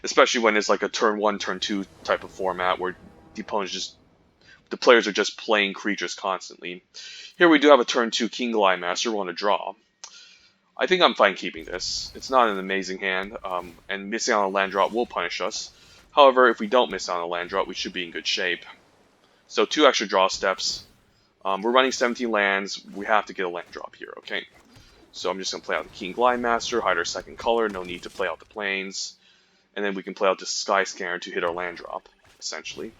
especially when it's like a turn 1, turn 2 type of format where the players are just playing creatures constantly. Here we do have a turn 2 King Glide Master. We want to draw. I think I'm fine keeping this. It's not an amazing hand, and missing out on a land drop will punish us. However, if we don't miss out on a land drop, we should be in good shape. So 2 extra draw steps. We're running 17 lands. We have to get a land drop here, okay? So I'm just going to play out the King Glide Master, hide our second color, no need to play out the plains. And then we can play out the Sky Scanner to hit our land drop, essentially.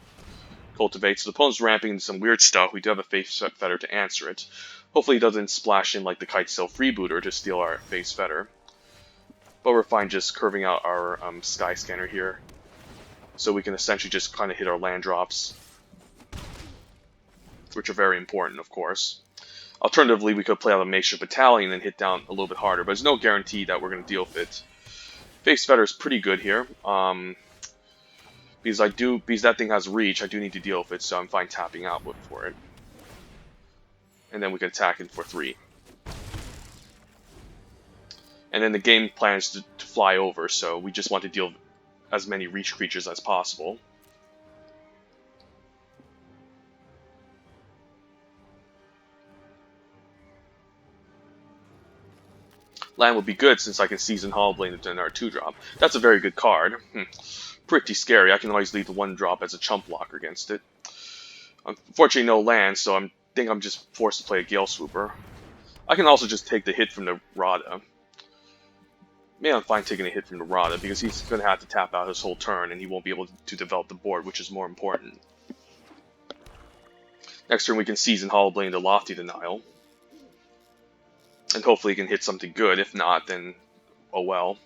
Cultivate. So the opponent's ramping into some weird stuff. We do have a Face Fetter to answer it. Hopefully he doesn't splash in like the Kitesail Freebooter to steal our Face Fetter. But we're fine just curving out our Sky Scanner here. So we can essentially just kind of hit our land drops. Which are very important, of course. Alternatively, we could play out a Makeshift Battalion and hit down a little bit harder. But there's no guarantee that we're going to deal with it. Face Fetter is pretty good here. Because that thing has reach, I do need to deal with it, so I'm fine tapping out for it. And then we can attack it for 3. And then the game plan is to fly over, so we just want to deal with as many reach creatures as possible. Land would be good since I can Season Hollowblade into another 2-drop. That's a very good card. Pretty scary. I can always leave the 1-drop as a chump blocker against it. Unfortunately, no land, so I think I'm just forced to play a Gale Swooper. I can also just take the hit from the Rada. Maybe I'm fine taking a hit from the Rada, because he's going to have to tap out his whole turn, and he won't be able to develop the board, which is more important. Next turn we can Season Hollowblade into Lofty Denial. And hopefully he can hit something good. If not, then oh well.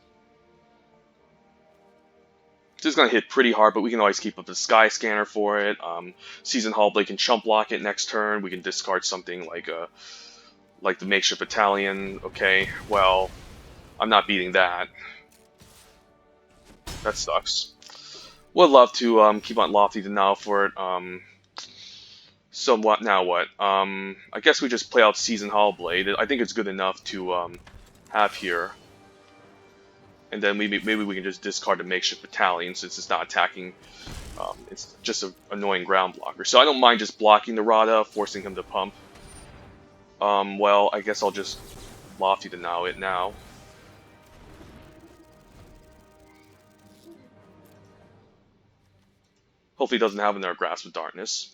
This is going to hit pretty hard, but we can always keep up the Sky Scanner for it. Season Hollowblade can chump block it next turn. We can discard something like the Makeshift Battalion. Okay, well, I'm not beating that. That sucks. Would love to keep on Lofty Denial for it. So what now? What? I guess we just play out Season Hollowblade. I think it's good enough to have here. And then maybe we can just discard the Makeshift Battalion since it's not attacking It's just an annoying ground blocker. So I don't mind just blocking the Rada, forcing him to pump. Well, I guess I'll just Lofty to now it now. Hopefully he doesn't have another Grasp of Darkness.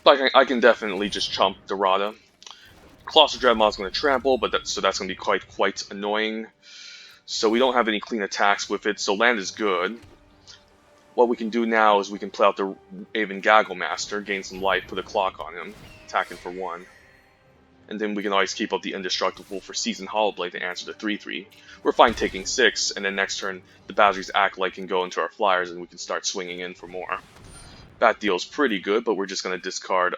But I can definitely just chump the Rada. Colossal Dreadmaw is going to trample, but that's going to be quite annoying. So we don't have any clean attacks with it, so land is good. What we can do now is we can play out the Aven Gaggle Master, gain some life, put a clock on him, attacking for 1. And then we can always keep up the Indestructible for Seasoned Hollowblade to answer the 3-3. We're fine taking 6, and then next turn the Azorius Acolyte can go into our Fliers and we can start swinging in for more. That deal's pretty good, but we're just going to discard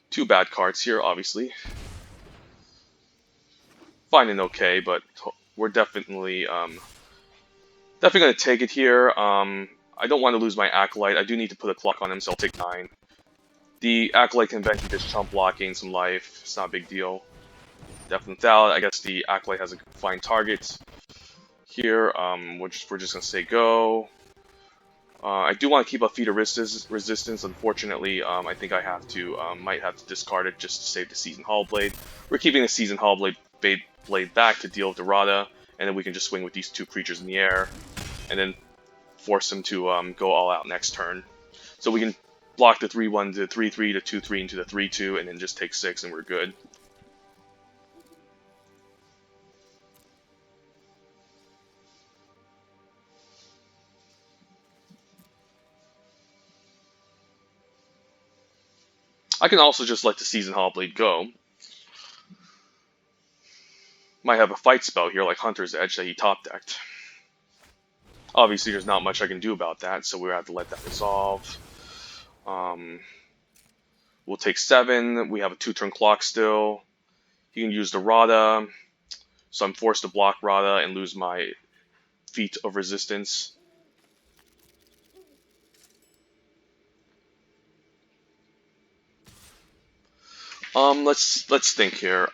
2 bad cards here, obviously. Fine and okay, but we're definitely going to take it here. I don't want to lose my Acolyte. I do need to put a clock on him, so I'll take 9. The Acolyte can eventually just chump block, gain some life. It's not a big deal. Definitely valid. I guess the Acolyte has a fine target here. We're just going to say go. I do want to keep a Feat of Resistance. Unfortunately, I think I have to might have to discard it just to save the Seasoned Hollowblade. We're keeping the Seasoned Hollowblade blade back to deal with the Rada, and then we can just swing with these 2 creatures in the air, and then force them to go all out next turn. So we can block the 3-1 to 3-3 to 2-3 into the 3-2, and then just take 6, and we're good. I can also just let the Seasoned Hollowblade go. Might have a fight spell here, like Hunter's Edge, that he top-decked. Obviously, there's not much I can do about that, so we'll have to let that resolve. We'll take 7. We have a 2-turn clock still. He can use the Rada, so I'm forced to block Rada and lose my Feat of Resistance. Let's think here.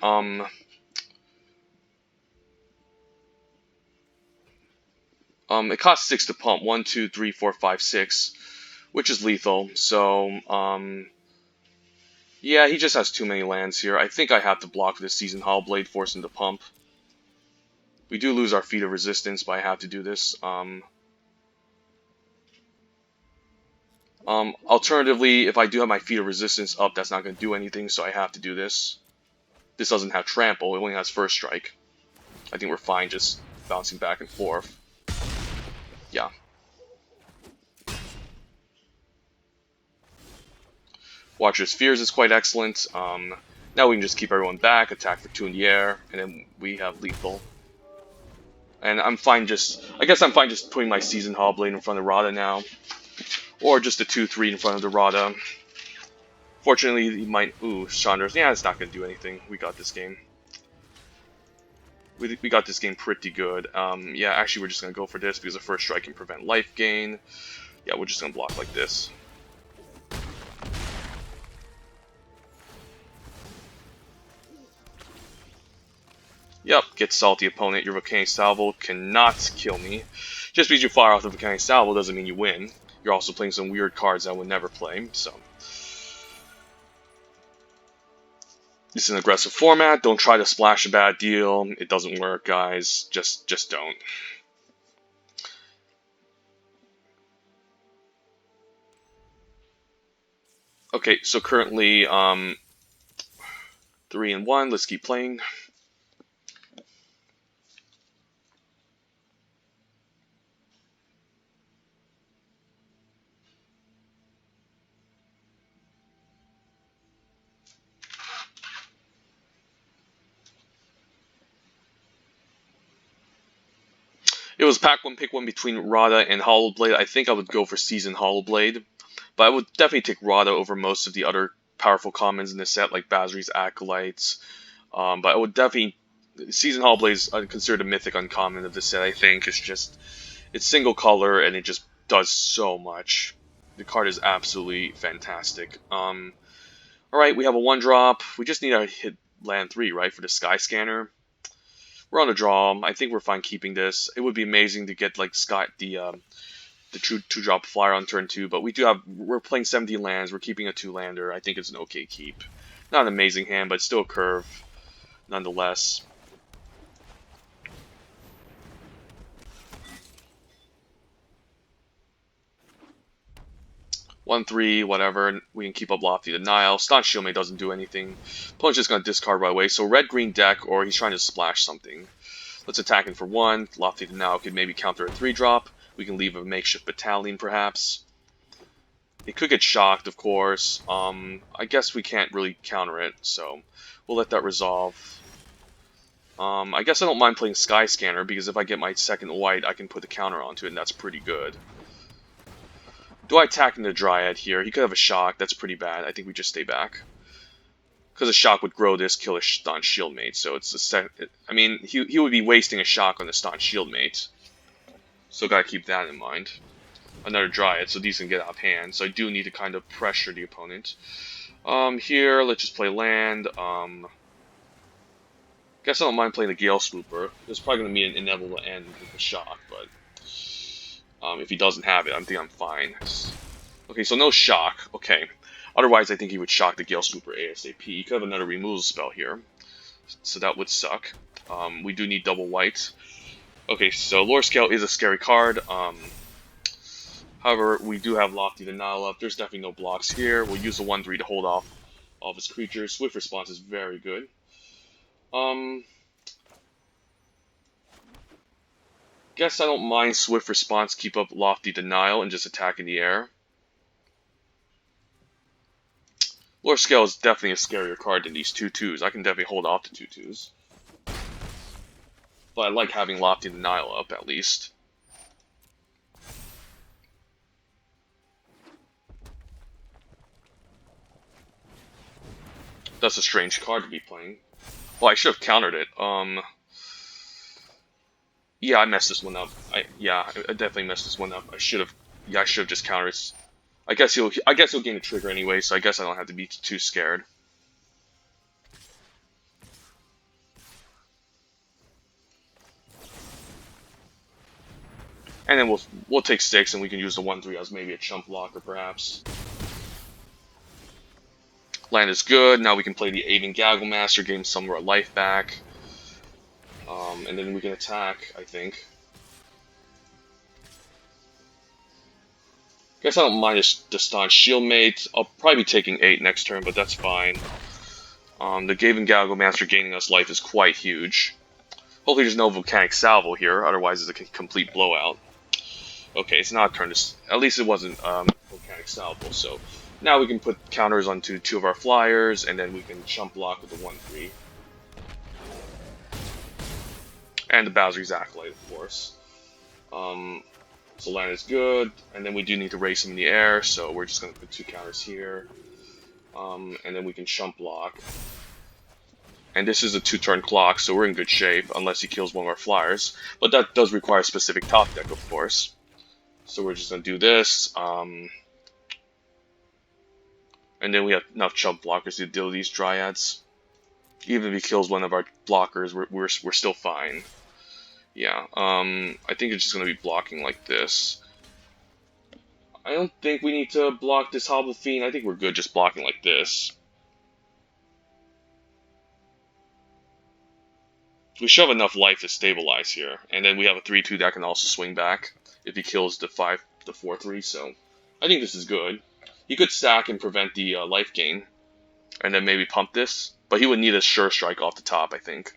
It costs 6 to pump. 1, 2, 3, 4, 5, 6, which is lethal. So, yeah, he just has too many lands here. I think I have to block this Seasoned Hollowblade, force him to pump. We do lose our Feat of Resistance, but I have to do this. Alternatively, if I do have my Feat of Resistance up, that's not going to do anything, so I have to do this. This doesn't have Trample, it only has First Strike. I think we're fine just bouncing back and forth. Yeah. Watcher's Fears is quite excellent. Now we can just keep everyone back, attack for 2 in the air, and then we have lethal. And I'm fine just... I guess I'm fine just putting my Seasoned Hollowblade in front of Rada now. Or just a 2-3 in front of the Rada. Fortunately, he might... Ooh, Chandra's... Yeah, it's not going to do anything. We got this game. We got this game pretty good. Yeah, actually, we're just going to go for this because the First Strike can prevent life gain. Yeah, we're just going to block like this. Yep, get salty opponent. Your Volcanic Salvo cannot kill me. Just because you fire off the Volcanic Salvo doesn't mean you win. You're also playing some weird cards I would never play, so... This is an aggressive format. Don't try to splash a bad deal. It doesn't work, guys. Just don't. Okay, so currently 3-1. Let's keep playing. It was pack one, pick one between Rada and Hollowblade. I think I would go for Seasoned Hollowblade, but I would definitely take Rada over most of the other powerful commons in this set, like Azorius Acolytes. But I would definitely... Seasoned Hollowblade is considered a mythic uncommon of this set, I think. It's single color, and it just does so much. The card is absolutely fantastic. Alright, we have a 1-drop. We just need to hit land 3, right, for the Sky Scanner. We're on a draw. I think we're fine keeping this. It would be amazing to get like the two drop flyer on turn 2, but we're playing 17 lands. We're keeping a 2-lander. I think it's an okay keep. Not an amazing hand, but still a curve nonetheless. One, three, whatever. We can keep up Lofty Denial. Staunch Shieldmate doesn't do anything. Opponent's just going to discard right away. So red-green deck, or he's trying to splash something. Let's attack him for 1. Lofty Denial could maybe counter a 3-drop. We can leave a makeshift battalion, perhaps. It could get shocked, of course. I guess we can't really counter it, so we'll let that resolve. I guess I don't mind playing Sky Scanner, because if I get my second white, I can put the counter onto it, and that's pretty good. Do I attack into Dryad here? He could have a shock. That's pretty bad. I think we just stay back. Because a shock would grow this, kill a Staunch Shieldmate. So it's I mean, he would be wasting a shock on the Staunch Shieldmate. So gotta keep that in mind. Another Dryad, so these can get out of hand. So I do need to kind of pressure the opponent. Here, let's just play land. Guess I don't mind playing the Gale Swooper. There's probably going to be an inevitable end with the shock, but if he doesn't have it, I think I'm fine. Okay, so no shock. Okay. Otherwise, I think he would shock the Gale Swooper ASAP. He could have another removal spell here, so that would suck. We do need double white. Okay, so Lore Scale is a scary card. However, we do have Lofty Denial up. There's definitely no blocks here. We'll use the 1/3 to hold off all of his creatures. Swift Response is very good. Guess I don't mind Swift Response, keep up Lofty Denial, and just attack in the air. Lore Scale is definitely a scarier card than these 2/2s. I can definitely hold off the 2/2s. But I like having Lofty Denial up, at least. That's a strange card to be playing. Well, I should have countered it. Yeah, I messed this one up. I definitely messed this one up. I should have just countered it. I guess he'll gain a trigger anyway, so I guess I don't have to be too scared. And then we'll take 6, and we can use the 1/3 as maybe a chump blocker, perhaps. Land is good. Now we can play the Aven Gagglemaster, gain some of our life back. And then we can attack, I think. Guess I don't mind the Staunch Shieldmate. I'll probably be taking 8 next turn, but that's fine. The Aven Gagglemaster gaining us life is quite huge. Hopefully there's no Volcanic Salvo here, otherwise it's a complete blowout. Okay, it's not a turn. At least it wasn't Volcanic Salvo, so now we can put counters onto 2 of our Flyers, and then we can chump block with the 1/3. And the Bowser's Acolyte, of course. So land is good, and then we do need to race him in the air, so we're just going to put 2 counters here. And then we can chump block. And this is a 2-turn clock, so we're in good shape, unless he kills one of our Flyers. But that does require a specific top deck, of course. So we're just going to do this. And then we have enough chump blockers to deal with these Dryads. Even if he kills one of our blockers, we're still fine. Yeah, I think it's just going to be blocking like this. I don't think we need to block this Hobble Fiend. I think we're good just blocking like this. We should have enough life to stabilize here. And then we have a 3/2 that can also swing back if he kills the 4/3, so I think this is good. He could stack and prevent the life gain, and then maybe pump this, but he would need a Sure Strike off the top, I think.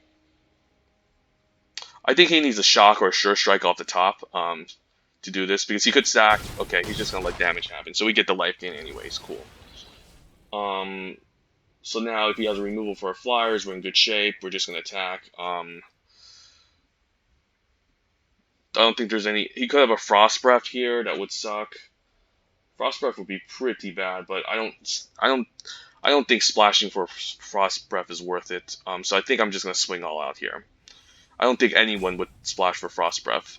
I think he needs a Shock or a Sure Strike off the top to do this, because he could stack. Okay, he's just going to let damage happen, so we get the life gain anyways. Cool. So now if he has a removal for our Flyers, we're in good shape. We're just going to attack. I don't think there's any... He could have a Frost Breath here. That would suck. Frost Breath would be pretty bad, but I don't think splashing for Frost Breath is worth it. So I think I'm just going to swing all out here. I don't think anyone would splash for Frost Breath.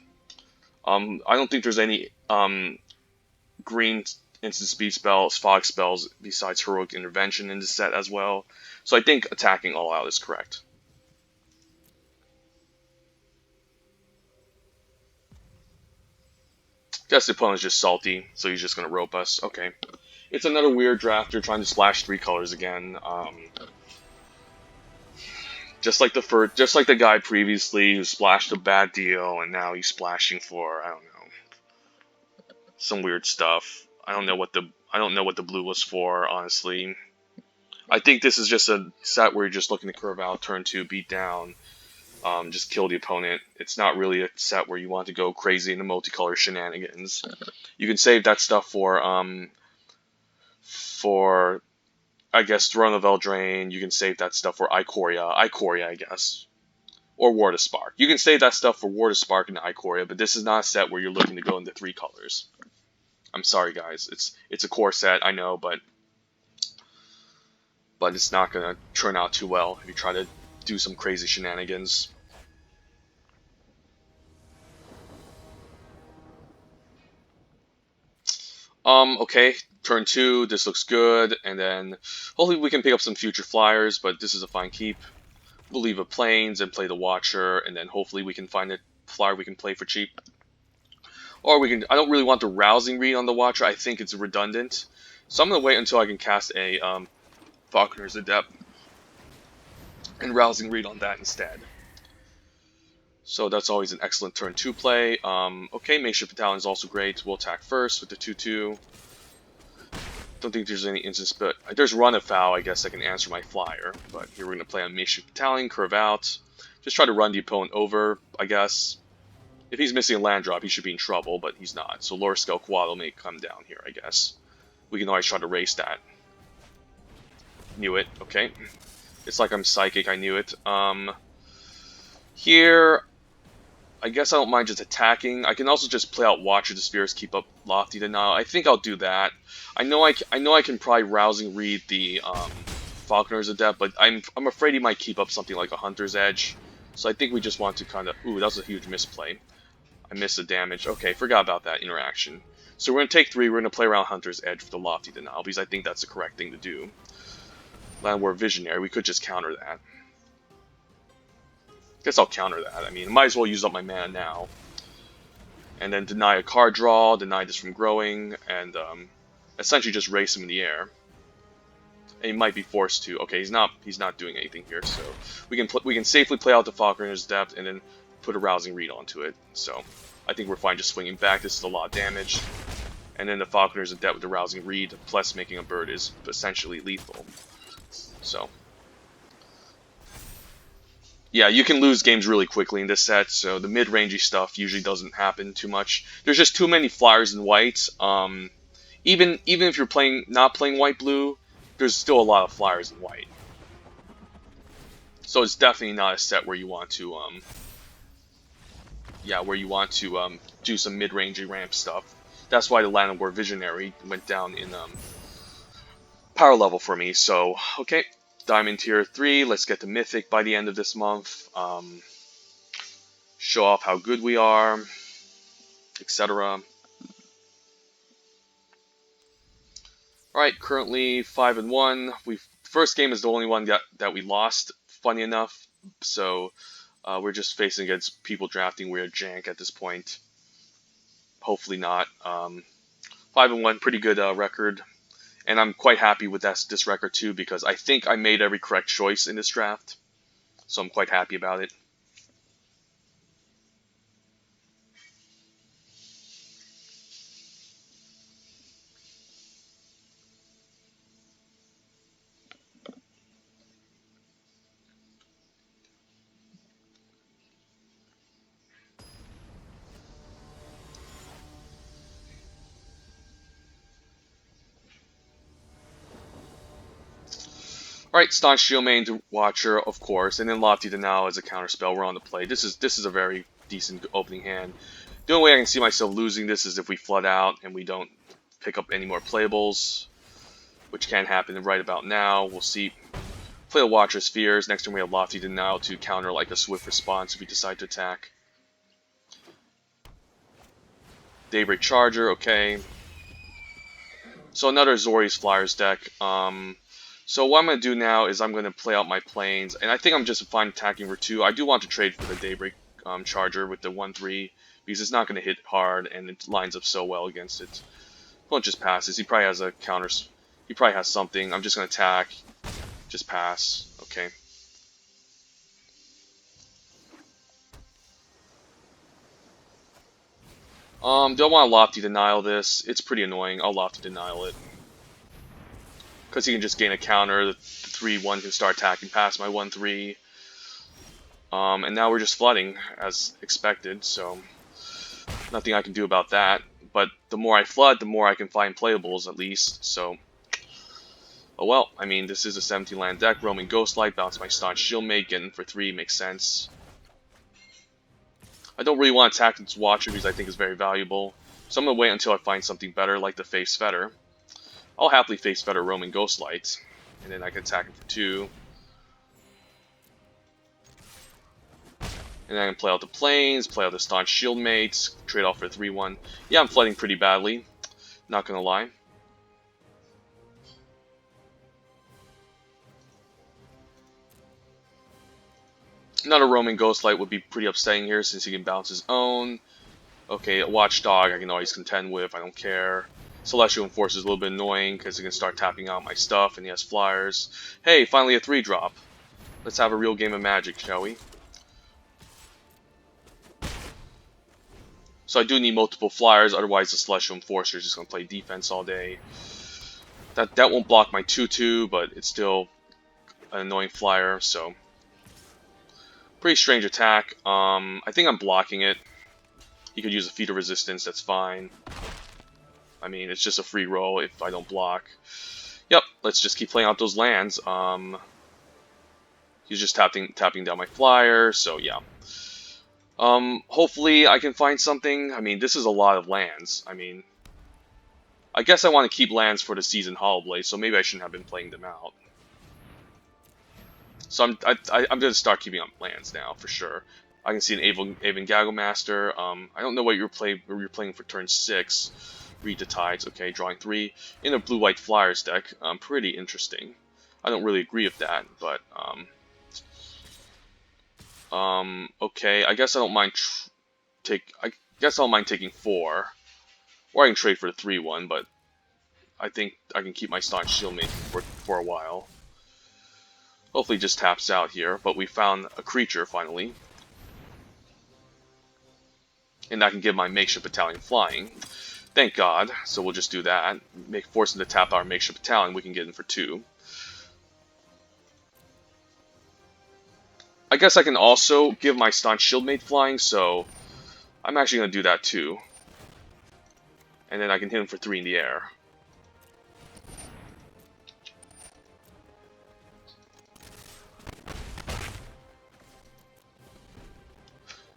I don't think there's any green instant speed spells, fog spells, besides Heroic Intervention in this set as well. So I think attacking all out is correct. Guess the opponent's just salty, so he's just gonna rope us. Okay. It's another weird drafter trying to splash 3 colors again. Just like the guy previously who splashed a bad deal, and now he's splashing for, I don't know, some weird stuff. I don't know what the blue was for, honestly. I think this is just a set where you're just looking to curve out, turn 2, beat down, just kill the opponent. It's not really a set where you want to go crazy into multicolor shenanigans. You can save that stuff for I guess Throne of Eldraine. You can save that stuff for Ikoria, I guess, or War to Spark. You can save that stuff for War to Spark and Ikoria, but this is not a set where you're looking to go into 3 colors. I'm sorry, guys. It's a core set, I know, but it's not gonna turn out too well if you try to do some crazy shenanigans. Okay, turn 2, this looks good, and then hopefully we can pick up some future flyers, but this is a fine keep. We'll leave a plains and play the Watcher, and then hopefully we can find a flyer we can play for cheap. Or we can, I don't really want the Rousing Read on the Watcher, I think it's redundant. So I'm going to wait until I can cast a Falconer's Adept and Rousing Read on that instead. So that's always an excellent turn 2 play. Okay, Makeshift Battalion is also great. We'll attack first with the 2/2. Don't think there's any instance, but there's Run Afoul, I guess, that can answer my flyer. But here we're going to play on Makeshift Battalion, curve out. Just try to run the opponent over, I guess. If he's missing a land drop, he should be in trouble, but he's not. So Lord Skelquaddle may come down here, I guess. We can always try to race that. Knew it, okay. It's like I'm psychic, I knew it. Here, I guess I don't mind just attacking. I can also just play out Watcher the Spheres, keep up Lofty Denial. I think I'll do that. I know I can probably Rousing Read the Falconer's Adept, but I'm afraid he might keep up something like a Hunter's Edge. So I think we just want to kind of... Ooh, that was a huge misplay. I missed the damage. Okay, forgot about that interaction. So we're going to take 3, we're going to play around Hunter's Edge for the Lofty Denial, because I think that's the correct thing to do. Landwar Visionary, we could just counter that. Guess I'll counter that. I mean, I might as well use up my mana now. And then deny a card draw, deny this from growing, and essentially just race him in the air. And he might be forced to. Okay, he's not doing anything here, so we can safely play out the Falconer's Adept and then put a Rousing Read onto it. So I think we're fine just swinging back. This is a lot of damage. And then the Falconer's Adept with the Rousing Read plus making a bird is essentially lethal. So yeah, you can lose games really quickly in this set, so the mid-rangey stuff usually doesn't happen too much. There's just too many flyers in white. Even if you're not playing white-blue, there's still a lot of flyers in white. So it's definitely not a set where you want to do some mid-rangey ramp stuff. That's why the Landwar Visionary went down in power level for me. So okay. Diamond tier 3, let's get to Mythic by the end of this month. Show off how good we are, etc. Alright, currently 5-1. First game is the only one that we lost, funny enough. So we're just facing against people drafting weird jank at this point. Hopefully not. 5-1, pretty good record. And I'm quite happy with this record too, because I think I made every correct choice in this draft. So I'm quite happy about it. Alright, Staunch Shieldmane to Watcher, of course, and then Lofty Denial as a counterspell. We're on the play. This is a very decent opening hand. The only way I can see myself losing this is if we flood out and we don't pick up any more playables, which can happen right about now. We'll see. Play the Watcher Spheres. Next turn we have Lofty Denial to counter like a swift response if we decide to attack. Daybreak Charger, okay. So another Azorius Fliers deck. So what I'm going to do now is I'm going to play out my planes, and I think I'm just fine attacking for 2. I do want to trade for the Daybreak Charger with the 1/3 because it's not going to hit hard and it lines up so well against it. Opponent just passes. He probably has a counter. He probably has something. I'm just going to attack. Just pass. Okay. Do I want to Lofty Denial this? It's pretty annoying. I'll Lofty Denial it. Because he can just gain a counter. The 3-1 can start attacking past my 1-3. And now we're just flooding, as expected, so nothing I can do about that. But the more I flood, the more I can find playables, at least, so... Oh well, I mean, this is a 17-land deck. Roaming Ghostlight, bounce my Staunch Shieldmate, get in for 3, makes sense. I don't really want to attack its Watcher because I think it's very valuable. So I'm going to wait until I find something better, like the Face Fetter. I'll happily Face Fetter Roaming Ghostlight, and then I can attack it for 2. And then I can play out the Plains, play out the Staunch Shieldmates, trade off for 3-1. Yeah, I'm flooding pretty badly, not going to lie. Another Roaming Ghostlight would be pretty upsetting here since he can bounce his own. Okay, a Watchdog I can always contend with, I don't care. Celestial Enforcer is a little bit annoying because he can start tapping out my stuff and he has Flyers. Hey, finally a 3-drop. Let's have a real game of Magic, shall we? So I do need multiple Flyers, otherwise the Celestial Enforcer is just going to play defense all day. That won't block my 2-2, but it's still an annoying Flyer, so... Pretty strange attack. I think I'm blocking it. He could use a Feeder Resistance, that's fine. I mean, it's just a free roll if I don't block. Yep, let's just keep playing out those lands. He's just tapping down my Flyer, so yeah. Hopefully I can find something. I mean, this is a lot of lands. I mean, I guess I want to keep lands for the Season Hollowblade, so maybe I shouldn't have been playing them out. So I'm going to start keeping up lands now, for sure. I can see an Aven Gagglemaster. I don't know what you're playing for turn 6. Read the Tides. Okay, drawing 3. In a blue-white Flyers deck. Pretty interesting. I don't really agree with that, but... okay, I guess I don't mind I guess I don't mind taking 4. Or I can trade for the 3-1, but... I think I can keep my Staunch Shieldmate for a while. Hopefully just taps out here, but we found a creature finally. And I can give my Makeshift Battalion flying. Thank God, so we'll just do that. Force him to tap our Makeshift Battalion, we can get in for 2. I guess I can also give my Staunch Shieldmate flying, so I'm actually going to do that too. And then I can hit him for 3 in the air.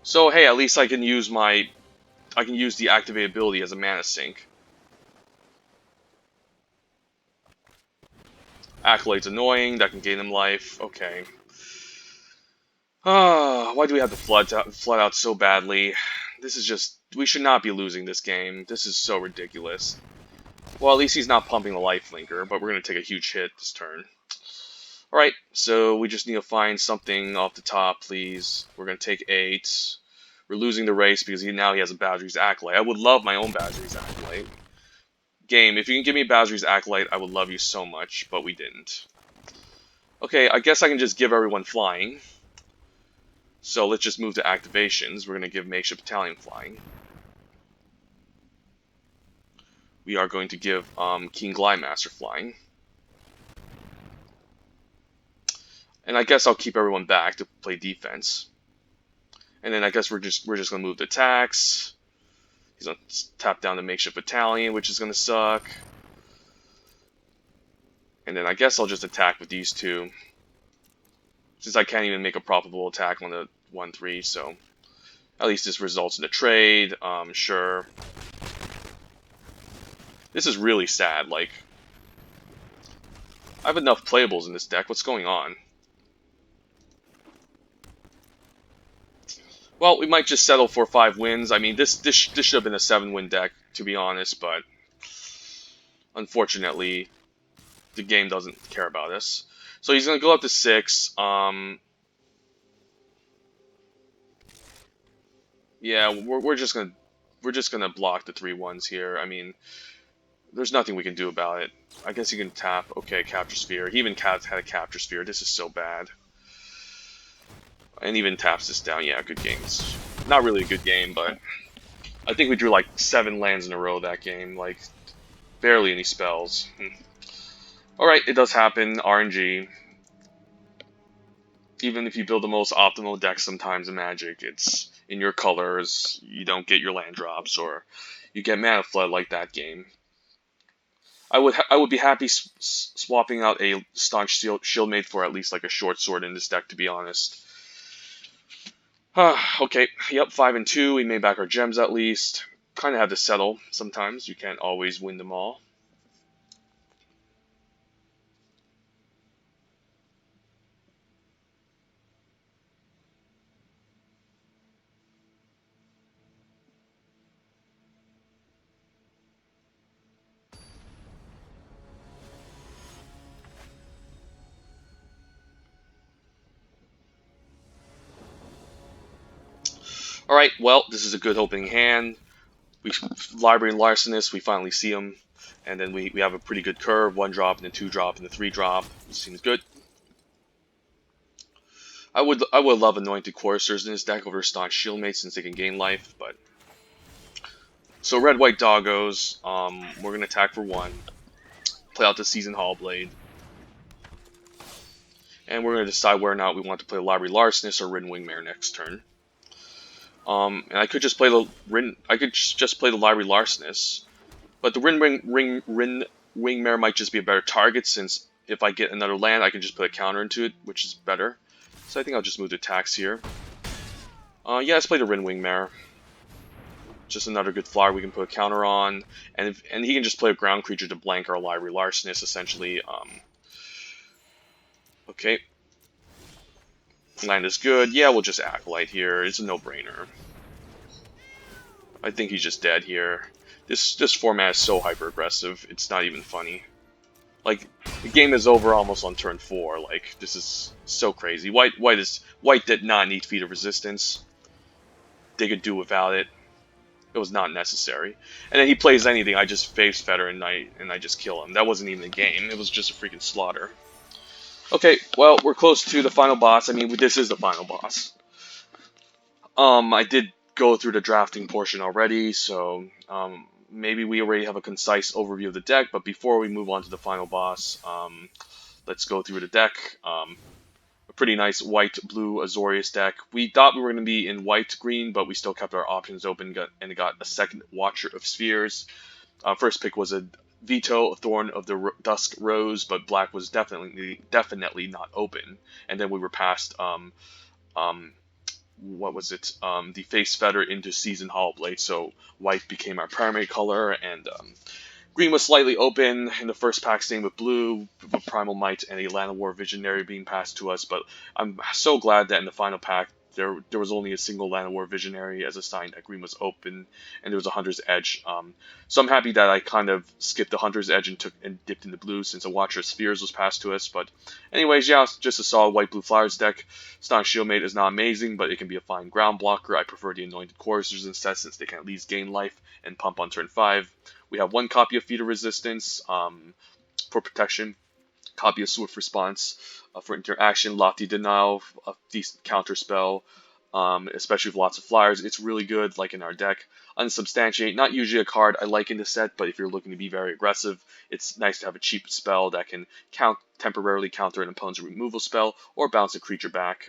So hey, at least I can use the activate ability as a mana sink. Acolyte's annoying, that can gain him life. Okay. Why do we have to flood out so badly? This is just... We should not be losing this game. This is so ridiculous. Well, at least he's not pumping the lifelinker, but we're going to take a huge hit this turn. Alright, so we just need to find something off the top, please. We're going to take 8. We're losing the race because now he has a Bazri's Acolyte. I would love my own Bazri's Acolyte. Game, if you can give me Bazri's Acolyte, I would love you so much, but we didn't. Okay, I guess I can just give everyone flying. So let's just move to activations. We're going to give Makeshift Battalion flying. We are going to give King Glidemaster flying. And I guess I'll keep everyone back to play defense. And then I guess we're just going to move to attacks. He's going to tap down the Makeshift Battalion, which is going to suck. And then I guess I'll just attack with these two. Since I can't even make a profitable attack on the 1-3, so... At least this results in a trade, sure. This is really sad, like... I have enough playables in this deck, what's going on? Well, we might just settle for 5 wins. I mean, this should have been a 7-win deck, to be honest, but... Unfortunately, the game doesn't care about us. So he's going to go up to 6. Yeah, we're just gonna block the 3/1s here. I mean, there's nothing we can do about it. I guess you can tap. Okay, capture sphere. He even had a capture sphere. This is so bad. And even taps this down. Yeah, good games. Not really a good game, but I think we drew like 7 lands in a row that game. Like barely any spells. All right, it does happen. RNG. Even if you build the most optimal deck, sometimes in Magic, it's in your colors. You don't get your land drops, or you get mana flood like that game. I would be happy swapping out a staunch shield mate for at least like a short sword in this deck, to be honest. Okay, yep, 5 and 2. We made back our gems at least. Kind of have to settle sometimes. You can't always win them all. All right, well, this is a good opening hand. We library and larcenist. We finally see them, and then we have a pretty good curve. 1 drop and a 2 drop and a 3 drop. This seems good. I would love anointed choristers in this deck over staunch shieldmates since they can gain life, but so red white doggos. We're gonna attack for 1, play out the season hall blade, and we're gonna decide whether or not we want to play library larcenist or Rin Wingmare next turn. And I could just play the just play the library larcenist, but the Rin Wingmare might just be a better target since if I get another land, I can just put a counter into it, which is better. So I think I'll just move to attacks here. Yeah, let's play the Rin Wingmare. Just another good flyer we can put a counter on, and he can just play a ground creature to blank our library larcenist essentially. Okay, land is good. Yeah, we'll just Acolyte here. It's a no-brainer. I think he's just dead here. This format is so hyper aggressive. It's not even funny. Like the game is over almost on turn 4. Like this is so crazy. White did not need Feat of Resistance. They could do without it. It was not necessary. And then he plays anything. I just face Fetter and I just kill him. That wasn't even a game. It was just a freaking slaughter. Okay, well we're close to the final boss. I mean, this is the final boss. I did go through the drafting portion already, so maybe we already have a concise overview of the deck. But before we move on to the final boss, let's go through the deck. A pretty nice white-blue Azorius deck. We thought we were going to be in white-green, but we still kept our options open and got a second Watcher of Spheres. First pick was a Veto, a Thorn of the Dusk Rose, but black was definitely not open. And then we were past what was it? The Face Fetter into Season Hollowblade, so white became our primary color, and green was slightly open in the first pack, staying with blue, with Primal Might and a Land of War Visionary being passed to us, but I'm so glad that in the final pack, there was only a single Land of War Visionary as a sign that green was open, and there was a Hunter's Edge. So I'm happy that I kind of skipped the Hunter's Edge and dipped into blue since a Watcher of Spheres was passed to us. But anyways, yeah, just a solid white-blue Flyers deck. Staunch Shieldmate is not amazing, but it can be a fine ground blocker. I prefer the Anointed Choristers instead since they can at least gain life and pump on turn 5. We have 1 copy of Feat of Resistance for protection, copy of Swift Response for interaction, Lofty Denial, a decent counter spell, especially with lots of flyers. It's really good, like in our deck. Unsubstantiate, not usually a card I like in the set, but if you're looking to be very aggressive, it's nice to have a cheap spell that can temporarily counter an opponent's removal spell or bounce a creature back.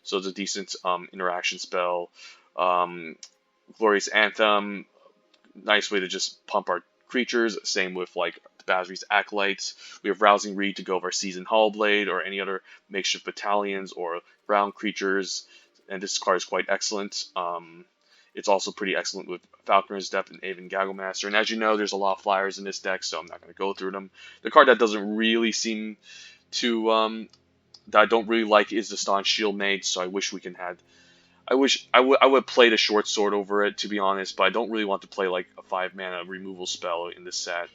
So it's a decent interaction spell. Glorious Anthem, nice way to just pump our creatures. Same with like Basri's Acolytes. We have Rousing Reed to go over Season Hollowblade or any other makeshift battalions or ground creatures, and this card is quite excellent. It's also pretty excellent with Falconer's Depth and Avon Gagglemaster. And as you know, there's a lot of flyers in this deck, so I'm not going to go through them. The card that doesn't really seem to that I don't really like is the Staunch Shieldmate. So I wish we can have. I would play the short sword over it, to be honest, but I don't really want to play like a 5 mana removal spell in this set.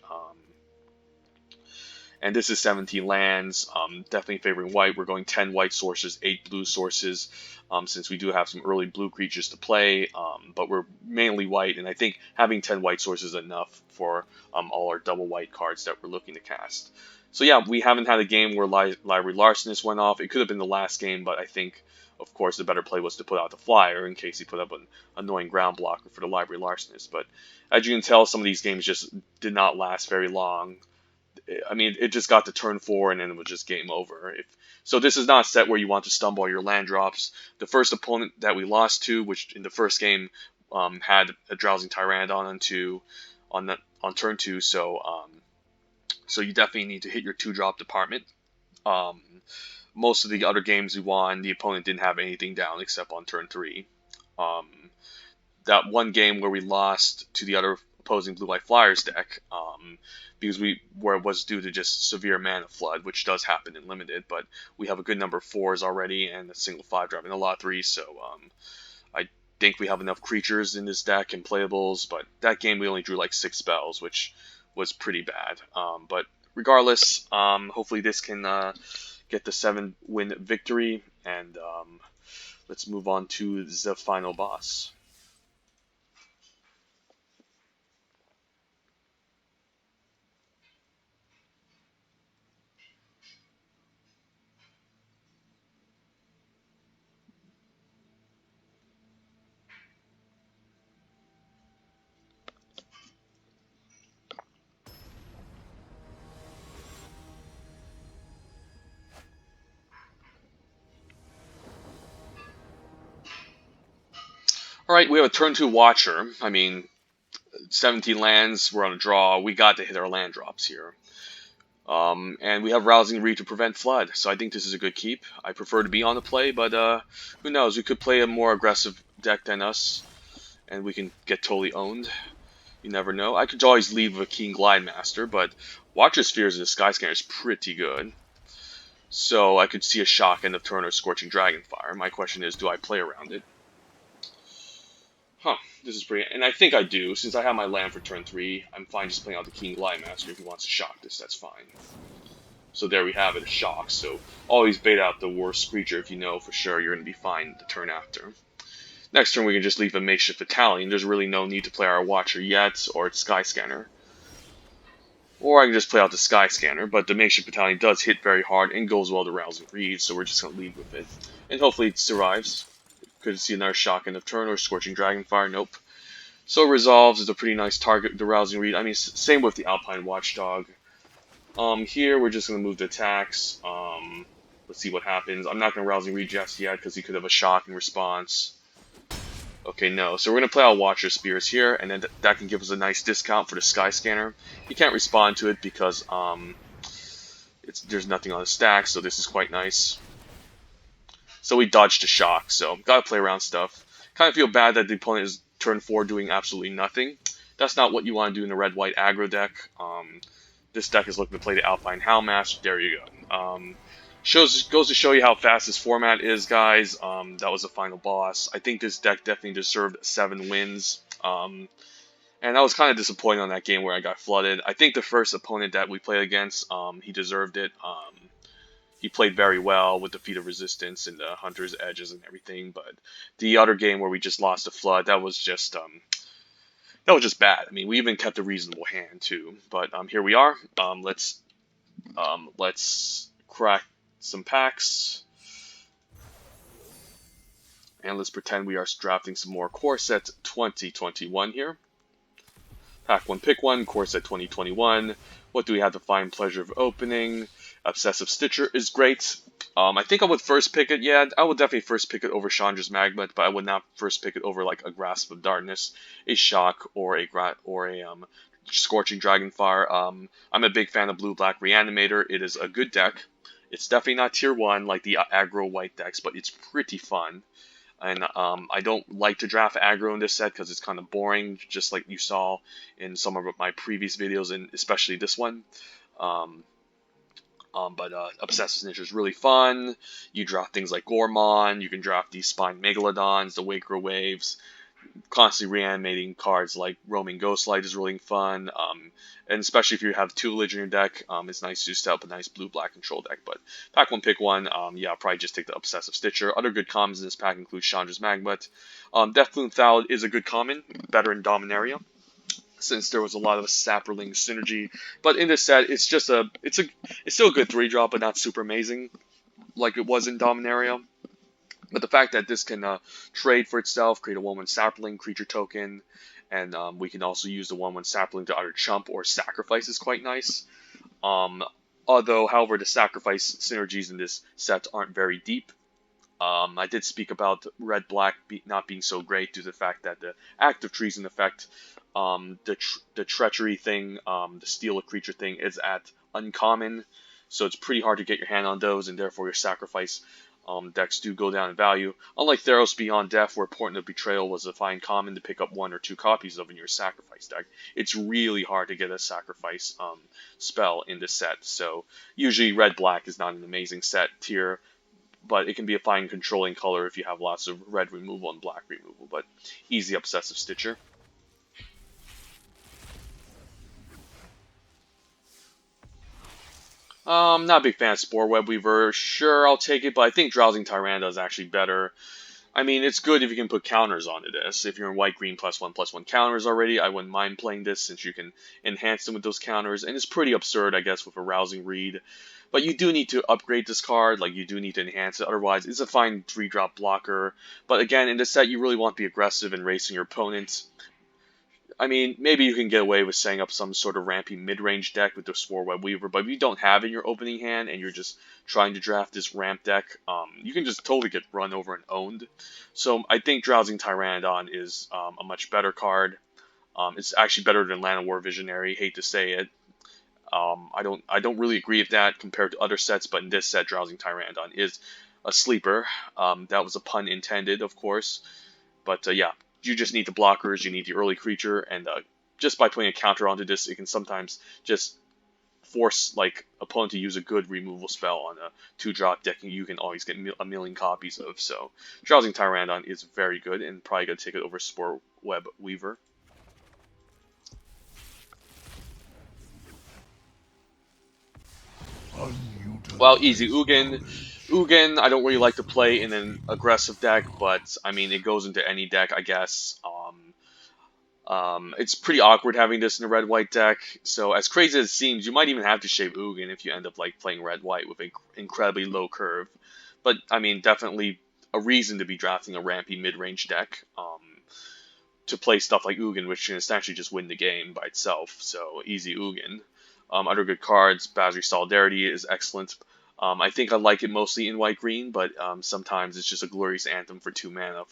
And this is 17 lands. Definitely favoring white. We're going 10 white sources, 8 blue sources, since we do have some early blue creatures to play. But we're mainly white, and I think having 10 white sources is enough for all our double white cards that we're looking to cast. So yeah, we haven't had a game where Library Larcenist went off. It could have been the last game, but I think, of course, the better play was to put out the Flyer in case he put up an annoying ground blocker for the Library Larcenist. But as you can tell, some of these games just did not last very long. I mean, it just got to turn 4 and then it was just game over. So this is not a set where you want to stumble all your land drops. The first opponent that we lost to, which in the first game had a Drowsing Pteranodon on turn 2, so you definitely need to hit your 2-drop department. Um, Most of the other games we won, the opponent didn't have anything down except on turn 3. Um, that one game where we lost to the other opposing Blue White Flyers deck, because where it was due to just severe mana flood, which does happen in limited, but we have a good number of 4s already and a single 5-drop and a lot of 3s, so I think we have enough creatures in this deck and playables. But that game we only drew like 6 spells, which was pretty bad. But regardless, hopefully this can get the 7-win victory, and let's move on to the final boss. All right, we have a turn 2 Watcher. I mean, 17 lands, we're on a draw. We got to hit our land drops here. And we have Rousing Reed to prevent Flood, so I think this is a good keep. I prefer to be on the play, but who knows? We could play a more aggressive deck than us, and we can get totally owned. You never know. I could always leave with a Keen Glidemaster, but Watcher's Fears of the Skyscanner is pretty good. So I could see a Shock end of turn or Scorching Dragonfire. My question is, do I play around it? Huh, this is pretty... And I think I do. Since I have my land for turn 3, I'm fine just playing out the Keen Glidemaster. If he wants to shock this, that's fine. So there we have it, a shock. So always bait out the worst creature if you know for sure you're going to be fine the turn after. Next turn we can just leave a Makeshift Battalion. There's really no need to play our Watcher yet, or its Skyscanner. Or I can just play out the Skyscanner, but the Makeshift Battalion does hit very hard and goes well to Rousing Reed, so we're just going to lead with it. And hopefully it survives. Could see another Shock end of turn or Scorching Dragonfire. Nope. So Resolves is a pretty nice target, the Rousing Reed. I mean, same with the Alpine Watchdog. Here we're just going to move the attacks. Let's see what happens. I'm not going to Rousing Reed just yet because he could have a Shock in response. Okay, no. So we're going to play out Watcher Spears here, and then that can give us a nice discount for the Skyscanner. He can't respond to it because there's nothing on the stack, so this is quite nice. So we dodged a Shock, so gotta play around stuff. Kind of feel bad that the opponent is turn 4 doing absolutely nothing. That's not what you want to do in a red-white aggro deck. This deck is looking to play the Alpine Houndmaster. There you go. Goes to show you how fast this format is, guys. That was the final boss. I think this deck definitely deserved 7 wins. And I was kind of disappointed on that game where I got flooded. I think the first opponent that we played against, he deserved it. He played very well with the Feat of Resistance and the Hunter's Edges and everything. But the other game where we just lost to Flood, that was just bad. I mean, we even kept a reasonable hand too. But here we are. Let's crack some packs, and let's pretend we are drafting some more Coreset 2021 here. Pack 1, pick 1, Coreset 2021. What do we have to find pleasure of opening? Obsessive Stitcher is great. I think I would first pick it. Yeah, I would definitely first pick it over Chandra's Magma, but I would not first pick it over like a Grasp of Darkness, a Shock, or a Scorching Dragonfire. I'm a big fan of Blue-Black Reanimator. It is a good deck. It's definitely not tier 1 like the aggro white decks, but it's pretty fun. And I don't like to draft aggro in this set because it's kind of boring, just like you saw in some of my previous videos, and especially this one. But Obsessive Snitcher is really fun. You draft things like Gormon. You can draft these Spine Megalodons, the Waker Waves. constantly reanimating cards like Roaming Ghostlight is really fun. And especially if you have tutelage in your deck, it's nice to set up a nice blue-black control deck. But pack one, pick one. Yeah, I'll probably just take the Obsessive Stitcher. Other good commons in this pack include Chandra's Magmut. Deathbloom Thallid is a good common, better in Dominaria, since there was a lot of Saproling synergy. But in this set, it's still a good 3-drop, but not super amazing like it was in Dominaria. But the fact that this can trade for itself, create a 1/1 Sapling creature token, and we can also use the 1/1 Sapling to either chump or sacrifice is quite nice. Um, however, the sacrifice synergies in this set aren't very deep. I did speak about red-black not being so great due to the fact that the active treason effect, the treachery thing, the steal a creature thing is at uncommon, so it's pretty hard to get your hand on those, and therefore your sacrifice decks do go down in value. Unlike Theros Beyond Death, where Portent of Betrayal was a fine common to pick up 1 or 2 copies of in your sacrifice deck, it's really hard to get a sacrifice spell in this set. So usually red-black is not an amazing set tier, but it can be a fine controlling color if you have lots of red removal and black removal. But easy Obsessive Stitcher. Not a big fan of Spore Web Weaver. Sure, I'll take it, but I think Drowsing Tyrannida is actually better. I mean, it's good if you can put counters onto this. If you're in white-green +1/+1 counters already, I wouldn't mind playing this since you can enhance them with those counters. And it's pretty absurd, I guess, with a Rousing Read. But you do need to upgrade this card, like you do need to enhance it. Otherwise, it's a fine 3-drop blocker. But again, in this set, you really want to be aggressive and racing your opponent. I mean, maybe you can get away with setting up some sort of rampy mid-range deck with the Spore Web Weaver, but if you don't have it in your opening hand and you're just trying to draft this ramp deck, you can just totally get run over and owned. So I think Drowsing Tyrannodon is a much better card. It's actually better than Land of War Visionary. Hate to say it. I don't really agree with that compared to other sets, but in this set, Drowsing Tyrannodon is a sleeper. That was a pun intended, of course. But yeah, you just need the blockers, you need the early creature, and just by putting a counter onto this, it can sometimes just force like opponent to use a good removal spell on a 2-drop deck you can always get a million copies of. So Drowsing Tyrannodon is very good and probably going to take it over Spore Web Weaver. Well, easy Ugin. Ugin, I don't really like to play in an aggressive deck, but I mean, it goes into any deck, I guess. It's pretty awkward having this in a red-white deck, so as crazy as it seems, you might even have to shave Ugin if you end up like playing red-white with an incredibly low curve. But, I mean, definitely a reason to be drafting a rampy mid-range deck to play stuff like Ugin, which can essentially just win the game by itself, so easy Ugin. Other good cards, Basri Solidarity is excellent. I think I like it mostly in white-green, but sometimes it's just a glorious anthem for 2 mana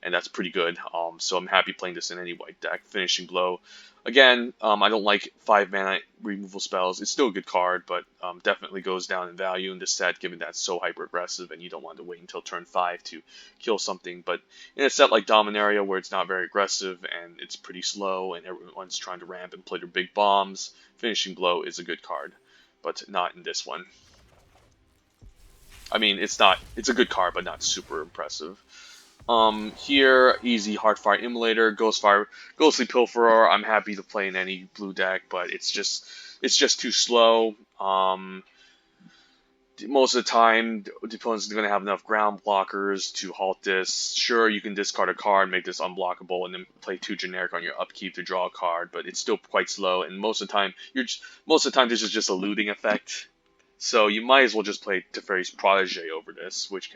and that's pretty good. So I'm happy playing this in any white deck. Finishing Blow. Again, I don't like 5 mana removal spells. It's still a good card, but definitely goes down in value in this set, given that it's so hyper-aggressive and you don't want to wait until turn 5 to kill something. But in a set like Dominaria, where it's not very aggressive and it's pretty slow and everyone's trying to ramp and play their big bombs, Finishing Blow is a good card, but not in this one. I mean, it's a good card, but not super impressive. Here, easy Heartfire Immolator, Ghostly Pilferer. I'm happy to play in any blue deck, but it's just too slow. Most of the time, the opponent's going to have enough ground blockers to halt this. Sure, you can discard a card, make this unblockable, and then play 2 generic on your upkeep to draw a card, but it's still quite slow. And most of the time, this is just a looting effect. So you might as well just play Teferi's Protege over this, which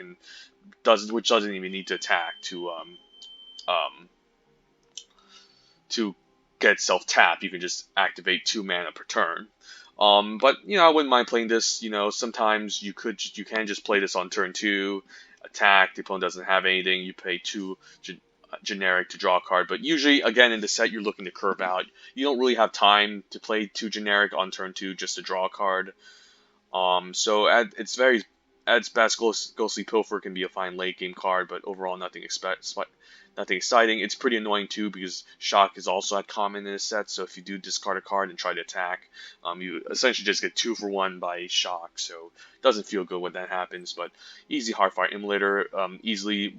doesn't even need to attack to get itself tapped. You can just activate 2 mana per turn. But I wouldn't mind playing this. Sometimes you can just play this on turn 2, attack. The opponent doesn't have anything. You pay 2 generic to draw a card. But usually, again, in the set, you're looking to curve out. You don't really have time to play 2 generic on turn 2 just to draw a card. So at its best, Ghostly Pilfer can be a fine late game card, but overall nothing exciting. It's pretty annoying too because Shock is also at common in this set. So if you do discard a card and try to attack, you essentially just get 2 for 1 by Shock. So it doesn't feel good when that happens. But easy Heartfire Immolator, easily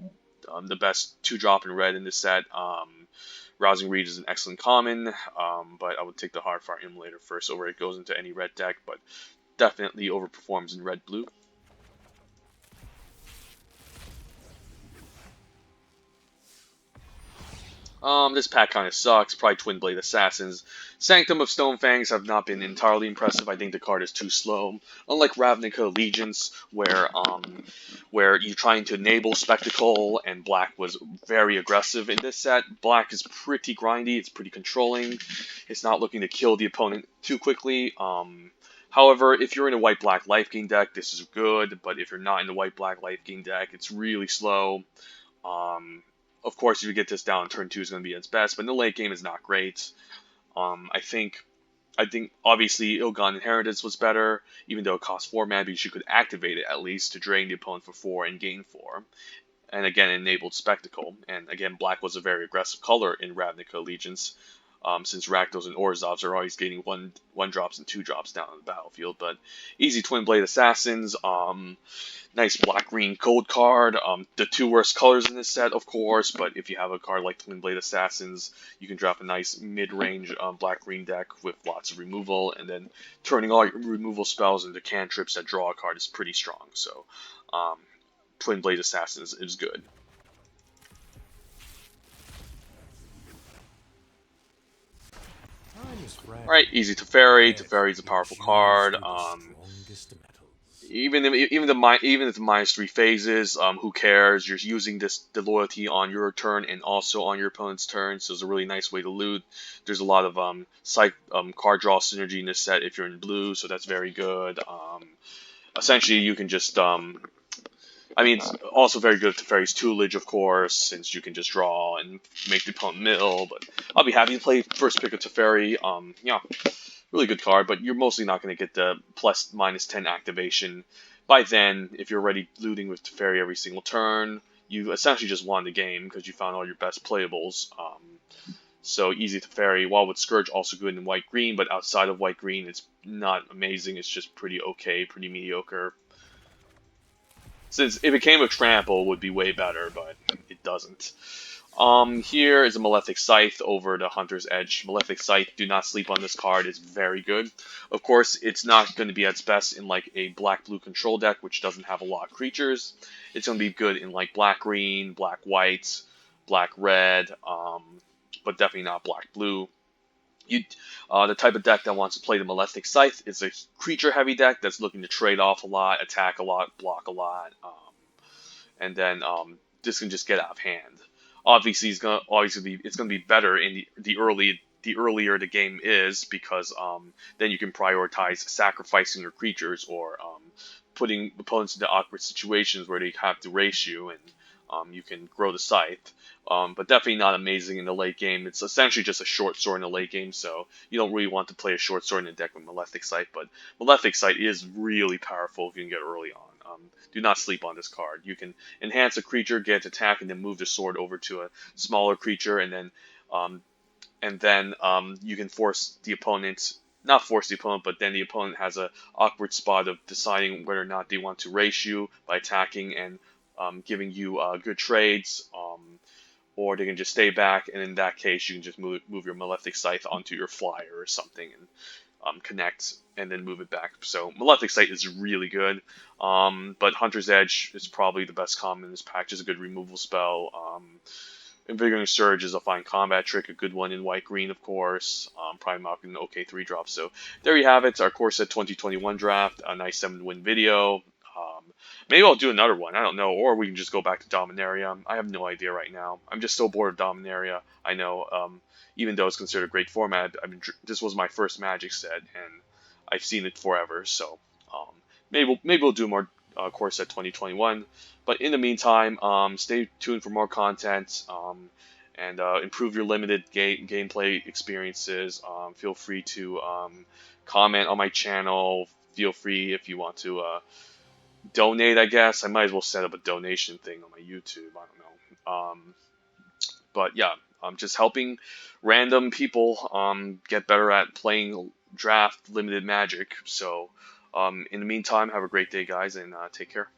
the best 2-drop in red in this set. Rousing Reed is an excellent common, but I would take the Hardfire Immolator first over it goes into any red deck, but definitely overperforms in red-blue. This pack kind of sucks. Probably Twin Blade Assassins. Sanctum of Stonefangs have not been entirely impressive. I think the card is too slow. Unlike Ravnica Allegiance, where you're trying to enable Spectacle, and Black was very aggressive in this set. Black is pretty grindy. It's pretty controlling. It's not looking to kill the opponent too quickly. However, if you're in a white-black life gain deck, this is good. But if you're not in the white-black life gain deck, it's really slow. Of course, if you get this down, turn 2 is going to be its best, but in the late game is not great. I think obviously Illigan Inheritance was better, even though it costs 4 mana, because you could activate it at least to drain the opponent for 4 and gain 4. And again, it enabled Spectacle. And again, black was a very aggressive color in Ravnica Allegiance, since Rakdos and Orzhovs are always getting 1-drops and 2-drops down on the battlefield. But easy Twin Blade Assassins. Nice black-green gold card. The 2 worst colors in this set, of course, but if you have a card like Twin Blade Assassins, you can drop a nice mid-range black-green deck with lots of removal, and then turning all your removal spells into cantrips that draw a card is pretty strong. So, Twin Blade Assassins is good. Alright, easy Teferi. Teferi is a powerful card. Even if the -3 phases, who cares? You're using the loyalty on your turn and also on your opponent's turn, so it's a really nice way to loot. There's a lot of card draw synergy in this set if you're in blue, so that's very good. Essentially, you can just it's also very good to Teferi's Tutelage, of course, since you can just draw and make the opponent mill. But I'll be happy to play first pick of Teferi. Yeah, really good card, but you're mostly not going to get the +/-10 activation. By then, if you're already looting with Teferi every single turn, you essentially just won the game because you found all your best playables. So easy Teferi. While with Scourge, also good in white-green, but outside of white-green, it's not amazing. It's just pretty okay, pretty mediocre. Since if it came with Trample, it would be way better, but it doesn't. Here is a Malefic Scythe over the Hunter's Edge. Malefic Scythe, do not sleep on this card, it's very good. Of course, it's not going to be at its best in like a black-blue control deck, which doesn't have a lot of creatures. It's going to be good in like black-green, black-white, black-red, but definitely not black-blue. The type of deck that wants to play the Malefic Scythe is a creature-heavy deck that's looking to trade off a lot, attack a lot, block a lot, and then this can just get out of hand. Obviously, it's gonna be better in the earlier the game is, because then you can prioritize sacrificing your creatures or putting opponents into awkward situations where they have to race you, and you can grow the Scythe. But definitely not amazing in the late game. It's essentially just a short sword in the late game, so you don't really want to play a short sword in a deck with Malefic Scythe, but Malefic Scythe is really powerful if you can get early on. Do not sleep on this card. You can enhance a creature, get attack, and then move the sword over to a smaller creature, and then you can force the opponent, not force the opponent, but then the opponent has an awkward spot of deciding whether or not they want to race you by attacking and giving you good trades, or they can just stay back, and in that case, you can just move your Malefic Scythe onto your Flyer or something and connect, and then move it back. So Malefic Scythe is really good, but Hunter's Edge is probably the best common in this pack. Just a good removal spell. Invigorating Surge is a fine combat trick, a good one in white-green, of course. Probably not an okay 3-drop. So there you have it, our Coreset 2021 draft. A nice 7-win video. Maybe I'll do another one, I don't know, or we can just go back to Dominaria. I have no idea right now. I'm just so bored of Dominaria. I know, even though it's considered a great format, this was my first Magic set, and I've seen it forever, so maybe we'll do more Coreset 2021. But in the meantime, stay tuned for more content, and improve your limited gameplay experiences. Feel free to comment on my channel. Feel free if you want to donate, I guess. I might as well set up a donation thing on my YouTube. I don't know. But yeah, I'm just helping random people get better at playing draft limited Magic. So in the meantime, have a great day, guys, and take care.